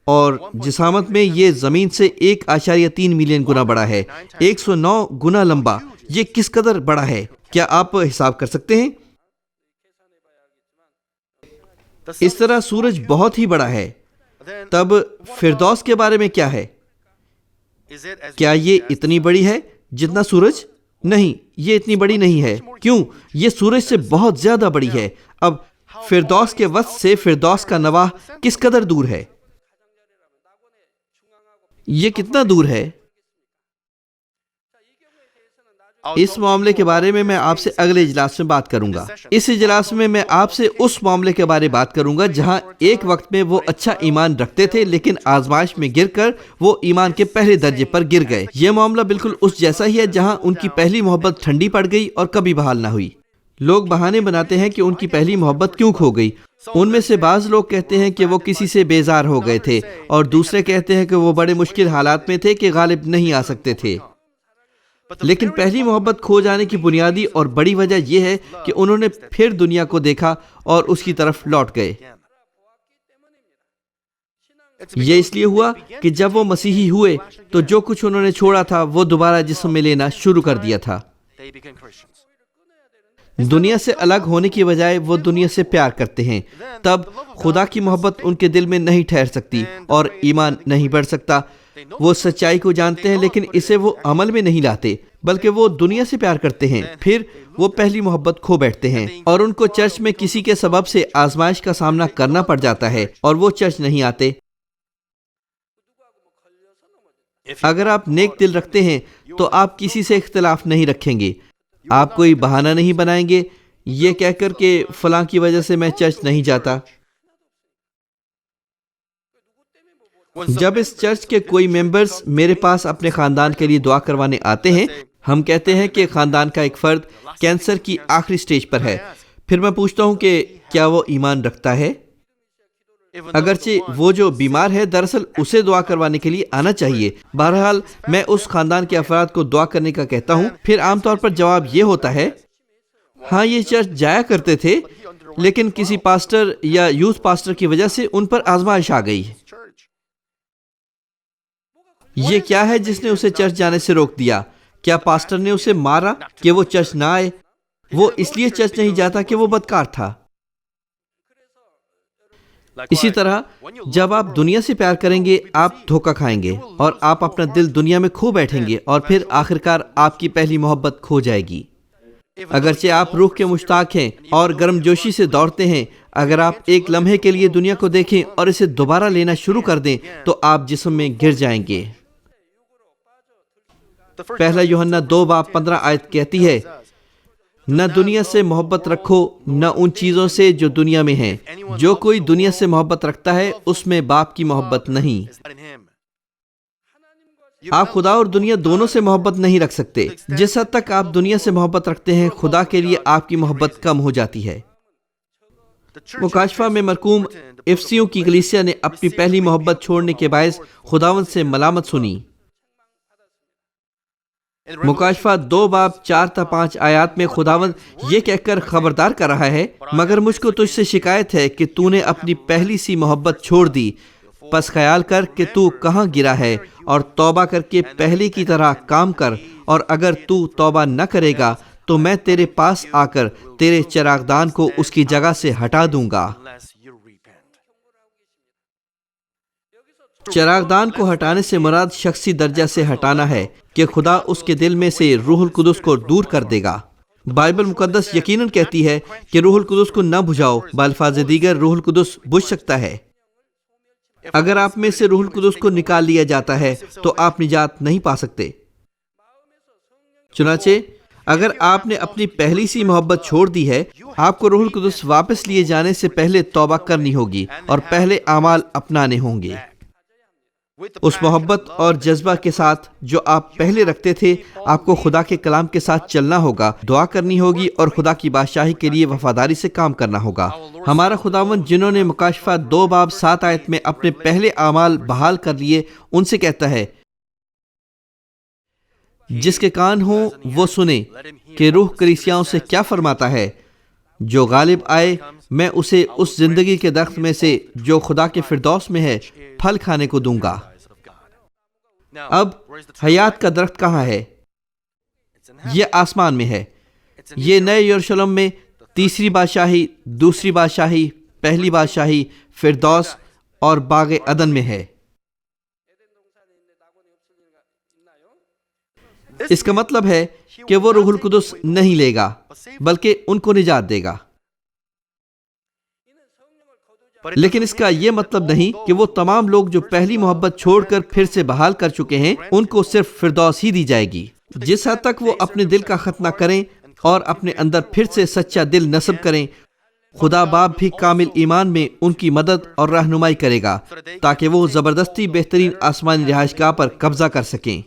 S1: اور جسامت میں یہ زمین سے 1.3 ملین گنا بڑا ہے۔ 109 گنا لمبا، یہ کس قدر بڑا ہے؟ کیا آپ حساب کر سکتے ہیں؟ اس طرح سورج بہت ہی بڑا ہے۔ تب فردوس کے بارے میں کیا ہے؟ کیا یہ اتنی بڑی ہے جتنا سورج؟ نہیں، یہ اتنی بڑی نہیں ہے۔ کیوں؟ یہ سورج سے بہت زیادہ بڑی ہے۔ اب فردوس کے وسط سے فردوس کا نواح کس قدر دور ہے؟ یہ کتنا دور ہے؟ اس معاملے کے بارے میں آپ سے اگلے اجلاس میں بات کروں گا۔ اس اجلاس میں آپ سے اس معاملے کے بارے بات کروں گا جہاں ایک وقت میں وہ اچھا ایمان رکھتے تھے، لیکن آزمائش میں گر کر وہ ایمان کے پہلے درجے پر گر گئے۔ یہ معاملہ بالکل اس جیسا ہی ہے جہاں ان کی پہلی محبت ٹھنڈی پڑ گئی اور کبھی بحال نہ ہوئی۔ لوگ بہانے بناتے ہیں کہ ان کی پہلی محبت کیوں کھو گئی۔ ان میں سے بعض لوگ کہتے ہیں کہ وہ کسی سے بیزار ہو گئے تھے، اور دوسرے کہتے ہیں کہ وہ بڑے مشکل حالات میں تھے کہ غالب نہیں آ سکتے تھے۔ لیکن پہلی محبت کھو جانے کی بنیادی اور بڑی وجہ یہ ہے کہ انہوں نے پھر دنیا کو دیکھا اور اس کی طرف لوٹ گئے۔ یہ اس لیے ہوا کہ جب وہ مسیحی ہوئے تو جو کچھ انہوں نے چھوڑا تھا وہ دوبارہ جسم میں لینا شروع کر دیا تھا۔ دنیا سے الگ ہونے کی بجائے وہ دنیا سے پیار کرتے ہیں، تب خدا کی محبت ان کے دل میں نہیں ٹھہر سکتی اور ایمان نہیں بڑھ سکتا۔ وہ سچائی کو جانتے ہیں لیکن اسے وہ عمل میں نہیں لاتے، بلکہ وہ دنیا سے پیار کرتے ہیں، پھر وہ پہلی محبت کھو بیٹھتے ہیں اور ان کو چرچ میں کسی کے سبب سے آزمائش کا سامنا کرنا پڑ جاتا ہے اور وہ چرچ نہیں آتے۔ اگر آپ نیک دل رکھتے ہیں تو آپ کسی سے اختلاف نہیں رکھیں گے، آپ کوئی بہانہ نہیں بنائیں گے یہ کہہ کر کہ فلاں کی وجہ سے میں چرچ نہیں جاتا۔ جب اس چرچ کے کوئی ممبرز میرے پاس اپنے خاندان کے لیے دعا کروانے آتے ہیں، ہم کہتے ہیں کہ خاندان کا ایک فرد کینسر کی آخری سٹیج پر ہے، پھر میں پوچھتا ہوں کہ کیا وہ ایمان رکھتا ہے؟ اگرچہ وہ جو بیمار ہے دراصل اسے دعا کروانے کے لیے آنا چاہیے۔ بہرحال میں اس خاندان کے افراد کو دعا کرنے کا کہتا ہوں، پھر عام طور پر جواب یہ ہوتا ہے ہاں یہ چرچ جایا کرتے تھے لیکن کسی پاسٹر یا یوتھ پاسٹر کی وجہ سے ان پر آزمائش آ گئی۔ یہ کیا ہے جس نے اسے چرچ جانے سے روک دیا؟ کیا پاسٹر نے اسے مارا کہ وہ چرچ نہ آئے؟ وہ اس لیے چرچ نہیں جاتا کہ وہ بدکار تھا۔ اسی طرح جب آپ دنیا سے پیار کریں گے آپ دھوکہ کھائیں گے اور آپ اپنا دل دنیا میں کھو بیٹھیں گے اور پھر آخرکار آپ کی پہلی محبت کھو جائے گی۔ اگرچہ آپ روح کے مشتاق ہیں اور گرم جوشی سے دوڑتے ہیں، اگر آپ ایک لمحے کے لیے دنیا کو دیکھیں اور اسے دوبارہ لینا شروع کر دیں تو آپ جسم میں گر جائیں گے۔ پہلا یوحنا 2:15 کہتی ہے نہ دنیا سے محبت رکھو نہ ان چیزوں سے جو دنیا میں ہیں، جو کوئی دنیا سے محبت رکھتا ہے اس میں باپ کی محبت نہیں۔ آپ خدا اور دنیا دونوں سے محبت نہیں رکھ سکتے۔ جس حد تک آپ دنیا سے محبت رکھتے ہیں خدا کے لیے آپ کی محبت کم ہو جاتی ہے۔ مکاشفہ میں مرقوم افسیوں کی کلیسیا نے اپنی پہلی محبت چھوڑنے کے باعث خداوند سے ملامت سنی۔ مکاشفہ 2:4-5 میں خداوند یہ کہہ کر خبردار کر رہا ہے مگر مجھ کو تجھ سے شکایت ہے کہ تو نے اپنی پہلی سی محبت چھوڑ دی، پس خیال کر کہ تو کہاں گرا ہے اور توبہ کر کے پہلے کی طرح کام کر، اور اگر تو توبہ نہ کرے گا تو میں تیرے پاس آ کر تیرے چراغدان کو اس کی جگہ سے ہٹا دوں گا۔ چراغدان کو ہٹانے سے مراد شخصی درجہ سے ہٹانا ہے کہ خدا اس کے دل میں سے روح القدس کو دور کر دے گا۔ بائبل مقدس یقیناً کہتی ہے کہ روح القدس کو نہ بجھاؤ، بالفاظ دیگر روح القدس بجھ سکتا ہے۔ اگر آپ میں سے روح القدس کو نکال لیا جاتا ہے تو آپ نجات نہیں پا سکتے۔ چنانچہ اگر آپ نے اپنی پہلی سی محبت چھوڑ دی ہے، آپ کو روح القدس واپس لیے جانے سے پہلے توبہ کرنی ہوگی اور پہلے اعمال اپنانے ہوں گے۔ اس محبت اور جذبہ کے ساتھ جو آپ پہلے رکھتے تھے آپ کو خدا کے کلام کے ساتھ چلنا ہوگا، دعا کرنی ہوگی اور خدا کی بادشاہی کے لیے وفاداری سے کام کرنا ہوگا۔ ہمارا خداوند جنہوں نے مکاشفہ 2:7 میں اپنے پہلے اعمال بحال کر لیے ان سے کہتا ہے جس کے کان ہوں وہ سنے کہ روح کلیسیاؤں سے کیا فرماتا ہے۔ جو غالب آئے میں اسے اس زندگی کے درخت میں سے جو خدا کے فردوس میں ہے پھل کھانے کو دوں گا۔ اب حیات کا درخت کہاں ہے؟ یہ آسمان میں ہے۔ یہ نئے یروشلم میں تیسری بادشاہی، دوسری بادشاہی، پہلی بادشاہی، فردوس اور باغ عدن میں ہے۔ اس کا مطلب ہے کہ وہ روح القدس نہیں لے گا بلکہ ان کو نجات دے گا، لیکن اس کا یہ مطلب نہیں کہ وہ تمام لوگ جو پہلی محبت چھوڑ کر پھر سے بحال کر چکے ہیں ان کو صرف فردوس ہی دی جائے گی۔ جس حد تک وہ اپنے دل کا ختنہ کریں اور اپنے اندر پھر سے سچا دل نصب کریں، خدا باپ بھی کامل ایمان میں ان کی مدد اور رہنمائی کرے گا تاکہ وہ زبردستی بہترین آسمانی رہائش گاہ پر قبضہ کر سکیں۔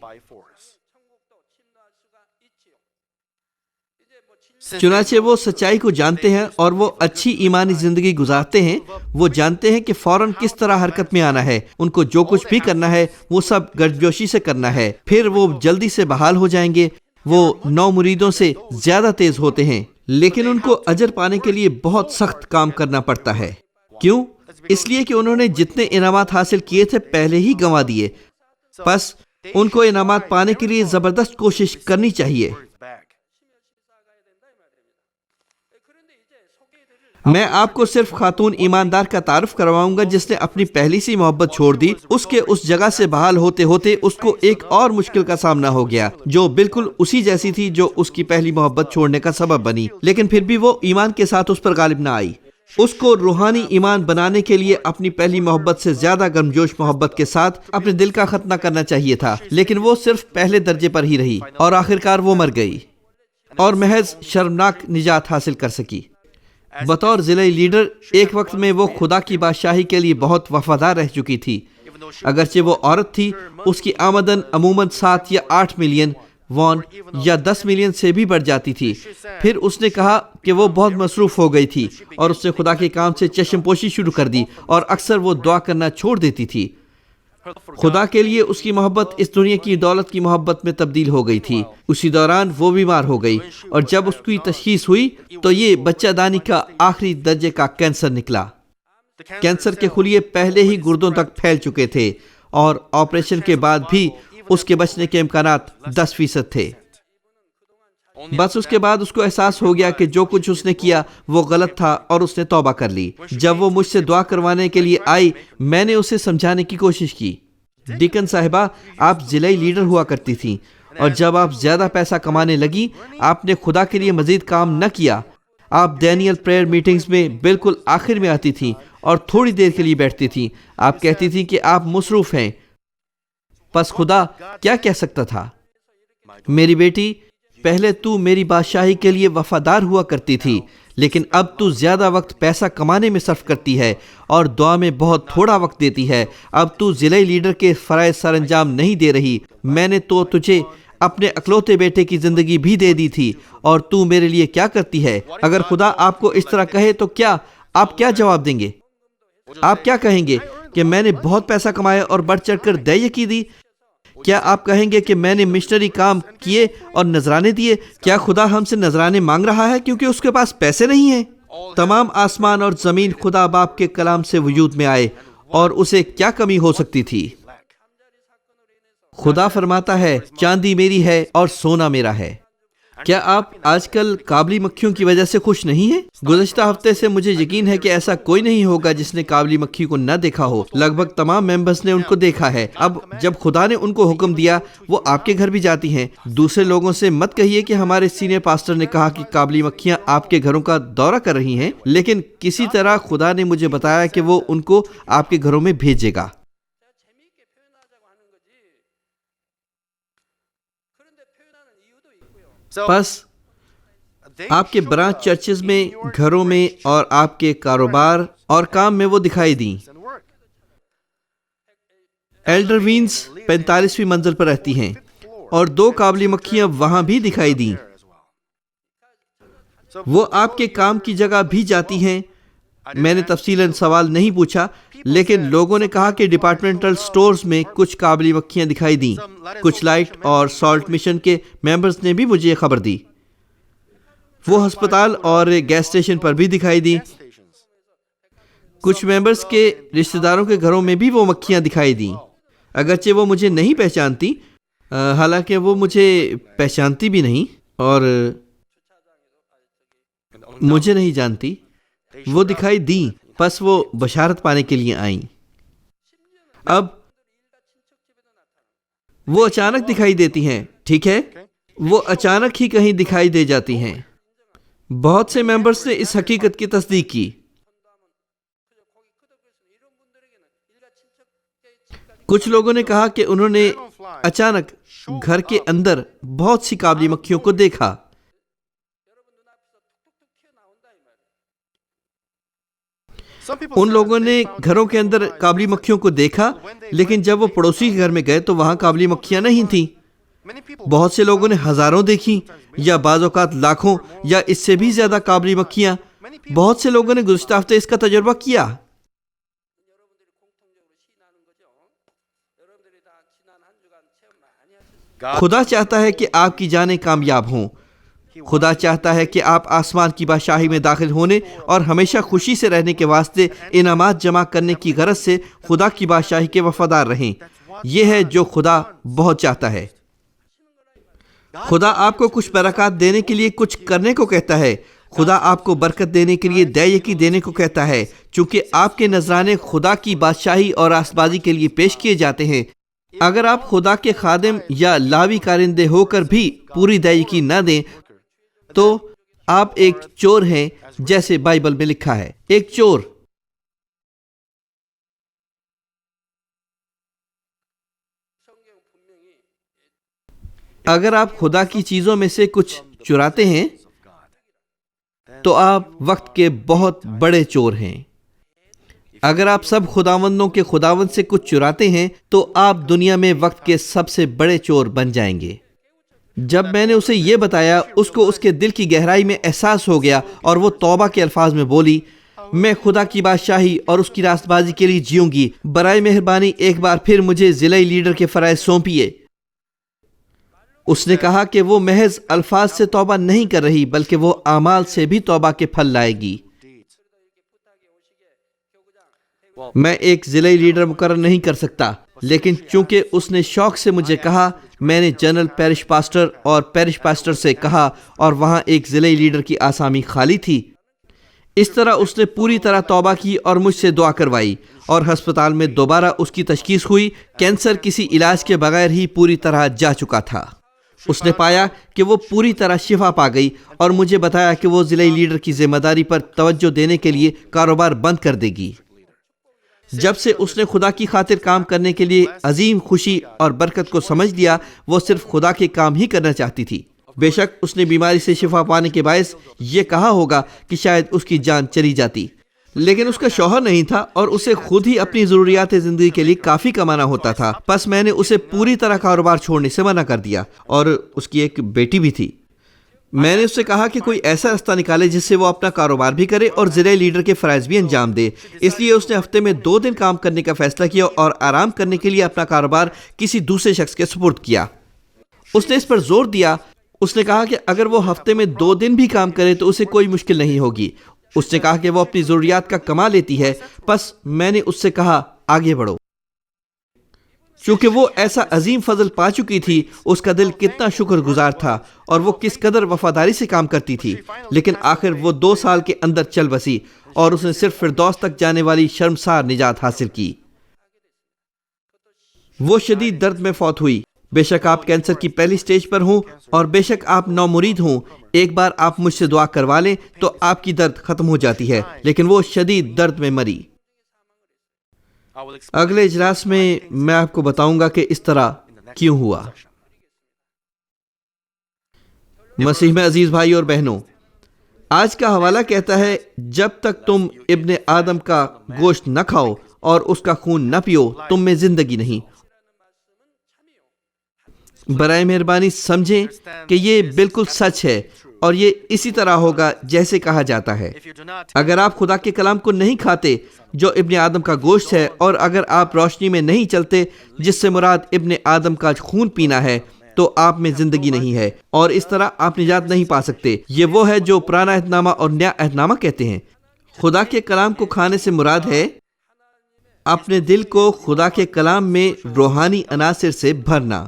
S1: چنانچہ وہ سچائی کو جانتے ہیں اور وہ اچھی ایمانی زندگی گزارتے ہیں۔ وہ جانتے ہیں کہ فوراً کس طرح حرکت میں آنا ہے، ان کو جو کچھ بھی کرنا ہے وہ سب گرمجوشی سے کرنا ہے، پھر وہ جلدی سے بحال ہو جائیں گے وہ 9 مریدوں سے زیادہ تیز ہوتے ہیں، لیکن ان کو اجر پانے کے لیے بہت سخت کام کرنا پڑتا ہے۔ کیوں؟ اس لیے کہ انہوں نے جتنے انعامات حاصل کیے تھے پہلے ہی گنوا دیے، پس ان کو انعامات پانے کے لیے زبردست کوشش کرنی چاہیے۔ میں آپ کو صرف خاتون ایماندار کا تعارف کرواؤں گا جس نے اپنی پہلی سی محبت چھوڑ دی۔ اس کے اس جگہ سے بحال ہوتے ہوتے اس کو ایک اور مشکل کا سامنا ہو گیا جو بالکل اسی جیسی تھی جو اس کی پہلی محبت چھوڑنے کا سبب بنی، لیکن پھر بھی وہ ایمان کے ساتھ اس پر غالب نہ آئی۔ اس کو روحانی ایمان بنانے کے لیے اپنی پہلی محبت سے زیادہ گرمجوش محبت کے ساتھ اپنے دل کا ختنہ کرنا چاہیے تھا، لیکن وہ صرف پہلے درجے پر ہی رہی اور آخرکار وہ مر گئی اور محض شرمناک نجات حاصل کر سکی۔ بطور ضلعی لیڈر ایک وقت میں وہ خدا کی بادشاہی کے لیے بہت وفادار رہ چکی تھی۔ اگرچہ وہ عورت تھی، اس کی آمدن عموماً 7 یا 8 ملین وون یا 10 ملین سے بھی بڑھ جاتی تھی۔ پھر اس نے کہا کہ وہ بہت مصروف ہو گئی تھی اور اس نے خدا کے کام سے چشم پوشی شروع کر دی اور اکثر وہ دعا کرنا چھوڑ دیتی تھی۔ خدا کے لیے اس کی محبت اس دنیا کی دولت کی محبت میں تبدیل ہو گئی تھی۔ اسی دوران وہ بیمار ہو گئی اور جب اس کی تشخیص ہوئی تو یہ بچہ دانی کا آخری درجے کا کینسر نکلا۔ کینسر کے خلیے پہلے ہی گردوں تک پھیل چکے تھے اور آپریشن کے بعد بھی اس کے بچنے کے امکانات 10% تھے۔ بس اس کے بعد اس کو احساس ہو گیا کہ جو کچھ اس نے کیا وہ غلط تھا اور اس نے توبہ کر لی۔ جب وہ مجھ سے دعا کروانے کے لیے آئی، میں نے اسے سمجھانے کی کوشش کی، ڈیکن صاحبہ آپ ضلعی لیڈر ہوا کرتی تھیں اور جب آپ زیادہ پیسہ کمانے لگی آپ نے خدا کے لیے مزید کام نہ کیا۔ آپ ڈینیل پریئر میٹنگز میں بالکل آخر میں آتی تھیں اور تھوڑی دیر کے لیے بیٹھتی تھیں۔ آپ کہتی تھیں کہ آپ مصروف ہیں، پس خدا کیا کہہ سکتا تھا؟ میری بیٹی، پہلے تو میری بادشاہی کے لیے وفادار ہوا کرتی تھی، لیکن اب تو زیادہ وقت پیسہ کمانے میں صرف کرتی ہے اور دعا میں بہت تھوڑا وقت دیتی ہے۔ اب تو ضلعی لیڈر کے فرائض سر انجام نہیں دے رہی۔ میں نے تو تجھے اپنے اکلوتے بیٹے کی زندگی بھی دے دی تھی اور تو میرے لیے کیا کرتی ہے؟ اگر خدا آپ کو اس طرح کہے تو آپ کیا جواب دیں گے؟ آپ کیا کہیں گے کہ میں نے بہت پیسہ کمایا اور بڑھ چڑھ کر دعائیں کی دی؟ کیا آپ کہیں گے کہ میں نے مشنری کام کیے اور نذرانے دیے؟ کیا خدا ہم سے نذرانے مانگ رہا ہے کیونکہ اس کے پاس پیسے نہیں ہیں؟ تمام آسمان اور زمین خدا باپ کے کلام سے وجود میں آئے اور اسے کیا کمی ہو سکتی تھی؟ خدا فرماتا ہے چاندی میری ہے اور سونا میرا ہے۔ کیا آپ آج کل کابلی مکھیوں کی وجہ سے خوش نہیں ہیں؟ گزشتہ ہفتے سے مجھے یقین ہے کہ ایسا کوئی نہیں ہوگا جس نے کابلی مکھی کو نہ دیکھا ہو۔ لگ بھگ تمام ممبرز نے ان کو دیکھا ہے۔ اب جب خدا نے ان کو حکم دیا وہ آپ کے گھر بھی جاتی ہیں۔ دوسرے لوگوں سے مت کہیے کہ ہمارے سینئر پاسٹر نے کہا کہ کابلی مکھیاں آپ کے گھروں کا دورہ کر رہی ہیں، لیکن کسی طرح خدا نے مجھے بتایا کہ وہ ان کو آپ کے گھروں میں بھیجے گا۔ پس آپ کے برانچ چرچز میں، گھروں میں اور آپ کے کاروبار اور کام میں وہ دکھائی دیں۔ ایلڈر وینز 45ویں منزل پر رہتی ہیں اور 2 کابلی مکھیاں وہاں بھی دکھائی دیں۔ وہ آپ کے کام کی جگہ بھی جاتی ہیں۔ میں نے تفصیلاً سوال نہیں پوچھا، لیکن لوگوں نے کہا کہ ڈپارٹمنٹل سٹورز میں کچھ کابلی مکھیاں دکھائی دیں۔ کچھ لائٹ اور سالٹ مشن کے ممبرز نے بھی مجھے خبر دی۔ وہ ہسپتال اور گیس اسٹیشن پر بھی دکھائی دیں۔ کچھ ممبرز کے رشتہ داروں کے گھروں میں بھی وہ مکھیاں دکھائی دیں۔ اگرچہ وہ مجھے نہیں پہچانتی، حالانکہ وہ مجھے پہچانتی بھی نہیں اور مجھے نہیں جانتی، وہ دکھائی دیں، پس وہ بشارت پانے کے لیے آئیں۔ اب وہ اچانک دکھائی دیتی ہیں، ٹھیک ہے؟ وہ اچانک ہی کہیں دکھائی دے جاتی ہیں۔ بہت سے ممبرز نے اس حقیقت کی تصدیق کی۔ کچھ لوگوں نے کہا کہ انہوں نے اچانک گھر کے اندر بہت سی کابلی مکھیوں کو دیکھا۔ ان لوگوں نے گھروں کے اندر کابلی مکھیوں کو دیکھا، لیکن جب وہ پڑوسی کے گھر میں گئے تو وہاں کابلی مکھیاں نہیں تھیں۔ بہت سے لوگوں نے ہزاروں دیکھی یا بعض اوقات لاکھوں یا اس سے بھی زیادہ کابلی مکھیاں۔ بہت سے لوگوں نے گزشتہ ہفتے اس کا تجربہ کیا۔ خدا چاہتا ہے کہ آپ کی جانیں کامیاب ہوں. خدا چاہتا ہے کہ آپ آسمان کی بادشاہی میں داخل ہونے اور ہمیشہ خوشی سے رہنے کے واسطے انعامات جمع کرنے کی غرض سے خدا کی بادشاہی کے وفادار رہیں. یہ ہے جو خدا بہت چاہتا ہے. خدا آپ کو کچھ برکات دینے کے لیے کچھ کرنے کو کہتا ہے. خدا آپ کو برکت دینے کے لیے دیکی دینے کو کہتا ہے، چونکہ آپ کے نذرانے خدا کی بادشاہی اور آسبازی کے لیے پیش کیے جاتے ہیں. اگر آپ خدا کے خادم یا لاوی کارندے ہو کر بھی پوری دیکی نہ دیں تو آپ ایک چور ہیں، جیسے بائبل میں لکھا ہے. ایک چور. اگر آپ خدا کی چیزوں میں سے کچھ چراتے ہیں تو آپ وقت کے بہت بڑے چور ہیں. اگر آپ سب خداوندوں کے خداوند سے کچھ چراتے ہیں تو آپ دنیا میں وقت کے سب سے بڑے چور بن جائیں گے. جب میں نے اسے یہ بتایا، اس کو اس کے دل کی گہرائی میں احساس ہو گیا اور وہ توبہ کے الفاظ میں بولی، میں خدا کی بادشاہی اور اس کی راست بازی کے لیے جیوں گی. برائے مہربانی ایک بار پھر مجھے ضلعی لیڈر کے فرائض سونپیے. اس نے کہا کہ وہ محض الفاظ سے توبہ نہیں کر رہی بلکہ وہ اعمال سے بھی توبہ کے پھل لائے گی. میں ایک ضلعی لیڈر مقرر نہیں کر سکتا، لیکن چونکہ اس نے شوق سے مجھے کہا، میں نے جنرل پیرش پاسٹر اور پیرش پاسٹر سے کہا اور وہاں ایک ضلعی لیڈر کی آسامی خالی تھی. اس طرح اس نے پوری طرح توبہ کی اور مجھ سے دعا کروائی اور ہسپتال میں دوبارہ اس کی تشخیص ہوئی. کینسر کسی علاج کے بغیر ہی پوری طرح جا چکا تھا. اس نے پایا کہ وہ پوری طرح شفا پا گئی اور مجھے بتایا کہ وہ ضلعی لیڈر کی ذمہ داری پر توجہ دینے کے لیے کاروبار بند کر دے گی. جب سے اس نے خدا کی خاطر کام کرنے کے لیے عظیم خوشی اور برکت کو سمجھ لیا، وہ صرف خدا کے کام ہی کرنا چاہتی تھی. بے شک اس نے بیماری سے شفا پانے کے باعث یہ کہا ہوگا کہ شاید اس کی جان چلی جاتی، لیکن اس کا شوہر نہیں تھا اور اسے خود ہی اپنی ضروریات زندگی کے لیے کافی کمانا ہوتا تھا. پس میں نے اسے پوری طرح کاروبار چھوڑنے سے منع کر دیا، اور اس کی ایک بیٹی بھی تھی. میں نے اس سے کہا کہ کوئی ایسا راستہ نکالے جس سے وہ اپنا کاروبار بھی کرے اور ضلعی لیڈر کے فرائض بھی انجام دے. اس لیے اس نے ہفتے میں 2 دن کام کرنے کا فیصلہ کیا اور آرام کرنے کے لیے اپنا کاروبار کسی دوسرے شخص کے سپرد کیا. اس نے اس پر زور دیا. اس نے کہا کہ اگر وہ ہفتے میں 2 دن بھی کام کرے تو اسے کوئی مشکل نہیں ہوگی. اس نے کہا کہ وہ اپنی ضروریات کا کما لیتی ہے. پس میں نے اس سے کہا آگے بڑھو. چونکہ وہ ایسا عظیم فضل پا چکی تھی، اس کا دل کتنا شکر گزار تھا اور وہ کس قدر وفاداری سے کام کرتی تھی. لیکن آخر وہ 2 سال کے اندر چل بسی اور اس نے صرف فردوس تک جانے والی شرمسار نجات حاصل کی. وہ شدید درد میں فوت ہوئی. بے شک آپ کینسر کی پہلی سٹیج پر ہوں اور بے شک آپ نومرید ہوں. ایک بار آپ مجھ سے دعا کروا لیں تو آپ کی درد ختم ہو جاتی ہے، لیکن وہ شدید درد میں مری. اگلے اجلاس میں آپ کو بتاؤں گا کہ اس طرح کیوں ہوا. مسیح میں عزیز بھائی اور بہنوں، آج کا حوالہ کہتا ہے، جب تک تم ابن آدم کا گوشت نہ کھاؤ اور اس کا خون نہ پیو تم میں زندگی نہیں. برائے مہربانی سمجھیں کہ یہ بالکل سچ ہے اور یہ اسی طرح ہوگا جیسے کہا جاتا ہے. اگر آپ خدا کے کلام کو نہیں کھاتے جو ابن آدم کا گوشت ہے، اور اگر آپ روشنی میں نہیں چلتے جس سے مراد ابن آدم کا خون پینا ہے، تو آپ میں زندگی نہیں ہے اور اس طرح آپ نجات نہیں پا سکتے. یہ وہ ہے جو پرانا عہد نامہ اور نیا عہد نامہ کہتے ہیں. خدا کے کلام کو کھانے سے مراد ہے اپنے دل کو خدا کے کلام میں روحانی عناصر سے بھرنا.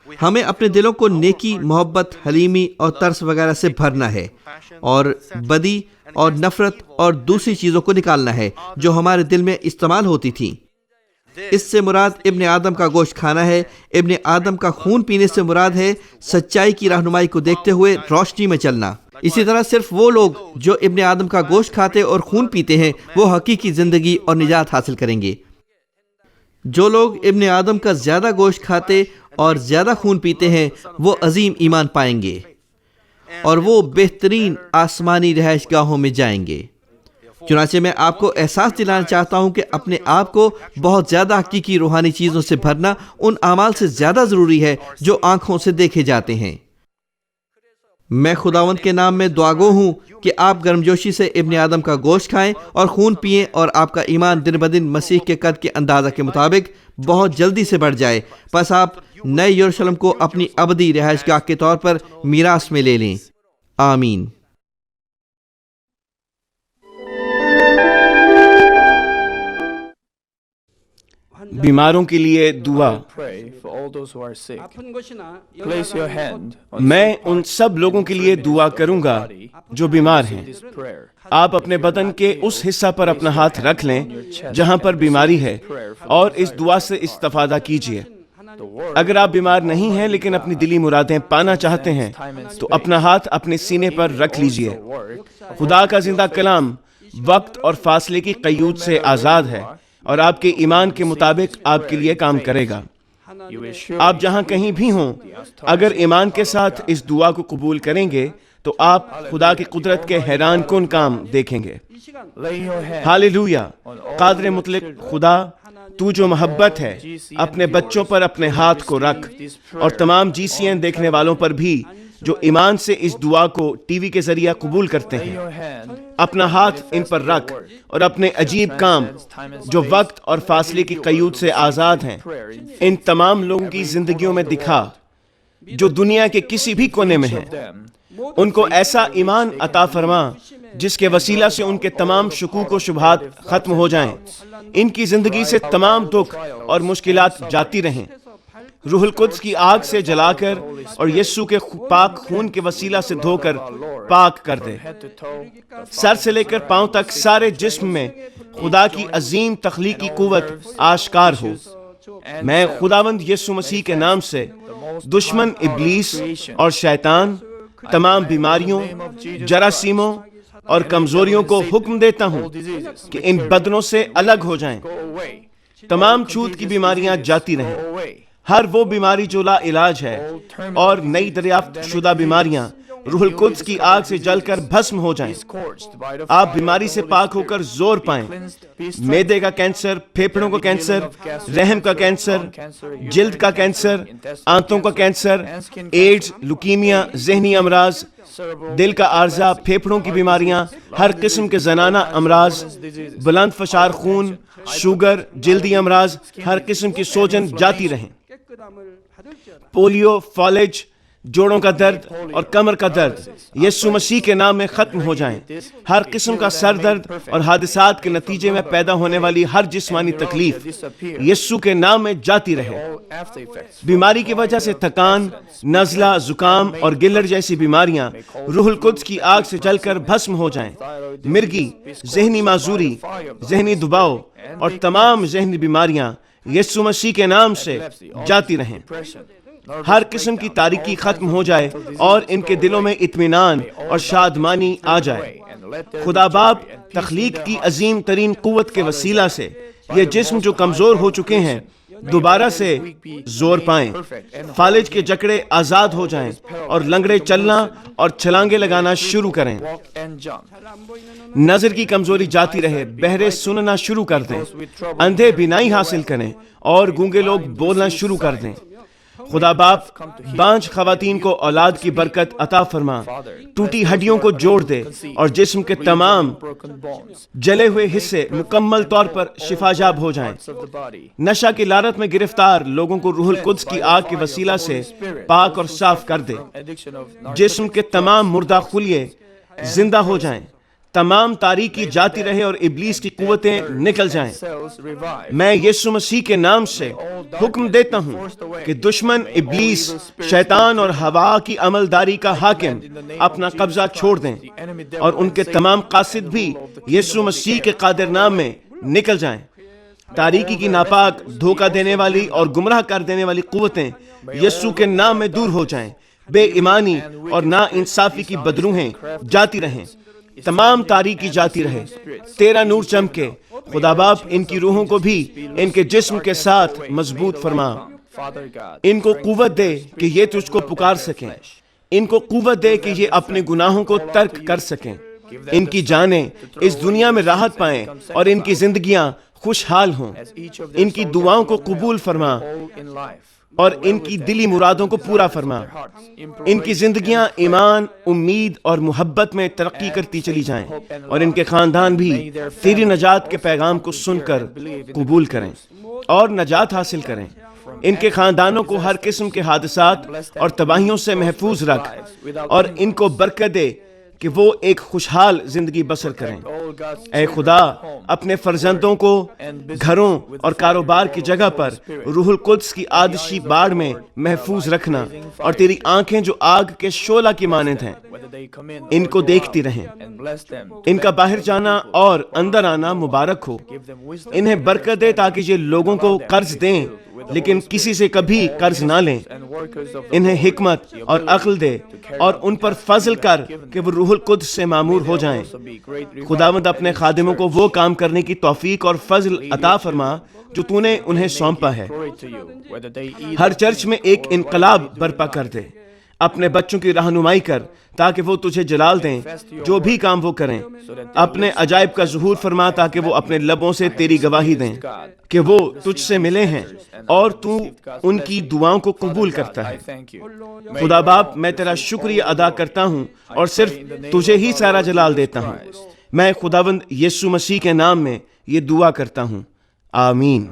S1: ہمیں اپنے دلوں کو نیکی، محبت، حلیمی اور ترس وغیرہ سے بھرنا ہے اور بدی اور نفرت اور دوسری چیزوں کو نکالنا ہے جو ہمارے دل میں استعمال ہوتی تھیں. اس سے مراد ابن آدم کا گوشت کھانا ہے. ابن آدم کا خون پینے سے مراد ہے سچائی کی رہنمائی کو دیکھتے ہوئے روشنی میں چلنا. اسی طرح صرف وہ لوگ جو ابن آدم کا گوشت کھاتے اور خون پیتے ہیں وہ حقیقی زندگی اور نجات حاصل کریں گے. جو لوگ ابن آدم کا زیادہ گوشت کھاتے اور زیادہ خون پیتے ہیں وہ عظیم ایمان پائیں گے اور وہ بہترین آسمانی رہائش گاہوں میں جائیں گے. چنانچہ میں آپ کو احساس دلانا چاہتا ہوں کہ اپنے آپ کو بہت زیادہ حقیقی روحانی چیزوں سے بھرنا ان اعمال سے زیادہ ضروری ہے جو آنکھوں سے دیکھے جاتے ہیں. میں خداوند کے نام میں دعاگو ہوں کہ آپ گرمجوشی سے ابن آدم کا گوشت کھائیں اور خون پئیں، اور آپ کا ایمان دن بدن مسیح کے قد کے اندازہ کے مطابق بہت جلدی سے بڑھ جائے، پس آپ نئے یروشلم کو اپنی ابدی رہائش گاہ کے طور پر میراث میں لے لیں۔ آمین۔
S2: بیماروں کے لیے دعا۔ میں ان سب لوگوں کے لیے دعا کروں گا جو بیمار ہیں۔ آپ اپنے بدن کے اس حصہ پر اپنا ہاتھ رکھ لیں جہاں پر بیماری ہے اور اس دعا سے استفادہ کیجیے۔ اگر آپ بیمار نہیں ہیں لیکن اپنی دلی مرادیں پانا چاہتے ہیں تو اپنا ہاتھ اپنے سینے پر رکھ لیجیے۔ خدا کا زندہ کلام وقت اور فاصلے کی قیود سے آزاد ہے اور آپ کے ایمان کے مطابق آپ کے لیے کام کرے گا۔ آپ جہاں کہیں بھی ہوں، اگر ایمان کے ساتھ اس دعا کو قبول کریں گے تو آپ خدا کی قدرت کے حیران کن کام دیکھیں گے۔ ہاللویہ۔ قادر مطلق خدا، تو جو محبت ہے، اپنے بچوں پر اپنے ہاتھ کو رکھ، اور تمام GCN دیکھنے والوں پر بھی جو ایمان سے اس دعا کو ٹی وی کے ذریعہ قبول کرتے ہیں۔ اپنا ہاتھ ان پر رکھ اور اپنے عجیب کام جو وقت اور فاصلے کی قیود سے آزاد ہیں ان تمام لوگوں کی زندگیوں میں دکھا جو دنیا کے کسی بھی کونے میں ہیں۔ ان کو ایسا ایمان عطا فرما جس کے وسیلہ سے ان کے تمام شکوک و شبہات ختم ہو جائیں، ان کی زندگی سے تمام دکھ اور مشکلات جاتی رہیں۔ روح القدس کی آگ سے جلا کر اور یسوع کے پاک خون کے وسیلہ سے دھو کر پاک کر دے۔ سر سے لے کر پاؤں تک سارے جسم میں خدا کی عظیم تخلیقی قوت آشکار ہو۔ میں خداوند یسوع مسیح کے نام سے دشمن ابلیس اور شیطان، تمام بیماریوں، جراثیموں اور کمزوریوں کو حکم دیتا ہوں کہ ان بدنوں سے الگ ہو جائیں۔ تمام چھوت کی بیماریاں جاتی رہیں۔ ہر وہ بیماری جو لا علاج ہے اور نئی دریافت شدہ بیماریاں روح القدس کی آگ سے جل کر بھسم ہو جائیں۔ آپ بیماری سے پاک ہو کر زور پائیں۔ معدے کا کینسر، پھیپھڑوں کا کینسر، رحم کا کینسر، جلد کا کینسر، آنتوں کا کینسر، ایڈز، لوکیمیا، ذہنی امراض، دل کا عارضہ، پھیپھڑوں کی بیماریاں، ہر قسم کے زنانہ امراض، بلند فشار خون، شوگر، جلدی امراض، ہر قسم کی سوجن جاتی رہیں۔ پولیو، فالج، جوڑوں کا درد اور کمر کا درد یسوع مسیح کے نام میں ختم ہو جائیں۔ ہر قسم کا سر درد اور حادثات کے نتیجے میں پیدا ہونے والی ہر جسمانی تکلیف یسوع کے نام میں جاتی رہے۔ بیماری کی وجہ سے تھکان، نزلہ، زکام اور گلڑ جیسی بیماریاں روح القدس کی آگ سے جل کر بھسم ہو جائیں۔ مرگی، ذہنی معذوری، ذہنی دباؤ اور تمام ذہنی بیماریاں یسوع مسیح کے نام سے جاتی رہیں۔ ہر قسم کی تاریکی ختم ہو جائے اور ان کے دلوں میں اطمینان اور شادمانی آ جائے۔ خدا باپ تخلیق کی عظیم ترین قوت کے وسیلہ سے یہ جسم جو کمزور ہو چکے ہیں دوبارہ سے زور پائیں، فالج کے جکڑے آزاد ہو جائیں اور لنگڑے چلنا اور چھلانگے لگانا شروع کریں۔ نظر کی کمزوری جاتی رہے، بہرے سننا شروع کر دیں، اندھے بینائی حاصل کریں اور گونگے لوگ بولنا شروع کر دیں۔ خدا باپ بانجھ خواتین کو اولاد کی برکت عطا فرما، ٹوٹی ہڈیوں کو جوڑ دے اور جسم کے تمام جلے ہوئے حصے مکمل طور پر شفا یاب ہو جائیں۔ نشہ کی لعنت میں گرفتار لوگوں کو روح القدس کی آگ کے وسیلہ سے پاک اور صاف کر دے۔ جسم کے تمام مردہ خلیے زندہ ہو جائیں، تمام تاریکی جاتی رہے اور ابلیس کی قوتیں نکل جائیں۔ میں یسوع مسیح کے نام سے حکم دیتا ہوں کہ دشمن ابلیس، شیطان اور ہوا کی عملداری کا حاکم اپنا قبضہ چھوڑ دیں اور ان کے تمام قاصد بھی یسوع مسیح کے قادر نام میں نکل جائیں۔ تاریکی کی ناپاک، دھوکہ دینے والی اور گمراہ کر دینے والی قوتیں یسوع کے نام میں دور ہو جائیں۔ بے ایمانی اور نا انصافی کی بدروہیں جاتی رہیں، تمام تاریکی جاتی رہے، تیرا نور چمکے۔ خدا باپ ان کی روحوں کو بھی ان کے جسم کے ساتھ مضبوط فرما، ان کو قوت دے کہ یہ تجھ کو پکار سکیں، ان کو قوت دے کہ یہ اپنے گناہوں کو ترک کر سکیں، ان کی جانیں اس دنیا میں راحت پائیں اور ان کی زندگیاں خوشحال ہوں، ان کی دعاؤں کو قبول فرما اور ان کی دلی مرادوں کو پورا فرما۔ ان کی زندگیاں ایمان، امید اور محبت میں ترقی کرتی چلی جائیں، اور ان کے خاندان بھی تیری نجات کے پیغام کو سن کر قبول کریں اور نجات حاصل کریں۔ ان کے خاندانوں کو ہر قسم کے حادثات اور تباہیوں سے محفوظ رکھ، اور ان کو برکت دے کہ وہ ایک خوشحال زندگی بسر کریں۔ اے خدا، اپنے فرزندوں کو گھروں اور کاروبار کی جگہ پر روح القدس کی آتشی باڑ میں محفوظ رکھنا، اور تیری آنکھیں جو آگ کے شعلہ کی مانند ہیں ان کو دیکھتی رہیں۔ ان کا باہر جانا اور اندر آنا مبارک ہو۔ انہیں برکت دے تاکہ یہ لوگوں کو قرض دیں لیکن کسی سے کبھی قرض نہ لیں۔ انہیں حکمت اور عقل دے، اور ان پر فضل کر کہ وہ روح القدس سے معمور ہو جائیں۔ خداوند، اپنے خادموں کو وہ کام کرنے کی توفیق اور فضل عطا فرما جو تو نے انہیں سونپا ہے۔ ہر چرچ میں ایک انقلاب برپا کر دے۔ اپنے بچوں کی رہنمائی کر تاکہ وہ تجھے جلال دیں جو بھی کام وہ کریں۔ اپنے عجائب کا ظہور فرما تاکہ وہ اپنے لبوں سے تیری گواہی دیں کہ وہ تجھ سے ملے ہیں، اور تو ان کی دعاؤں کو قبول کرتا ہے۔ خدا باپ، میں تیرا شکریہ ادا کرتا ہوں اور صرف تجھے ہی سارا جلال دیتا ہوں۔ میں خداوند یسوع مسیح کے نام میں یہ دعا کرتا ہوں، آمین۔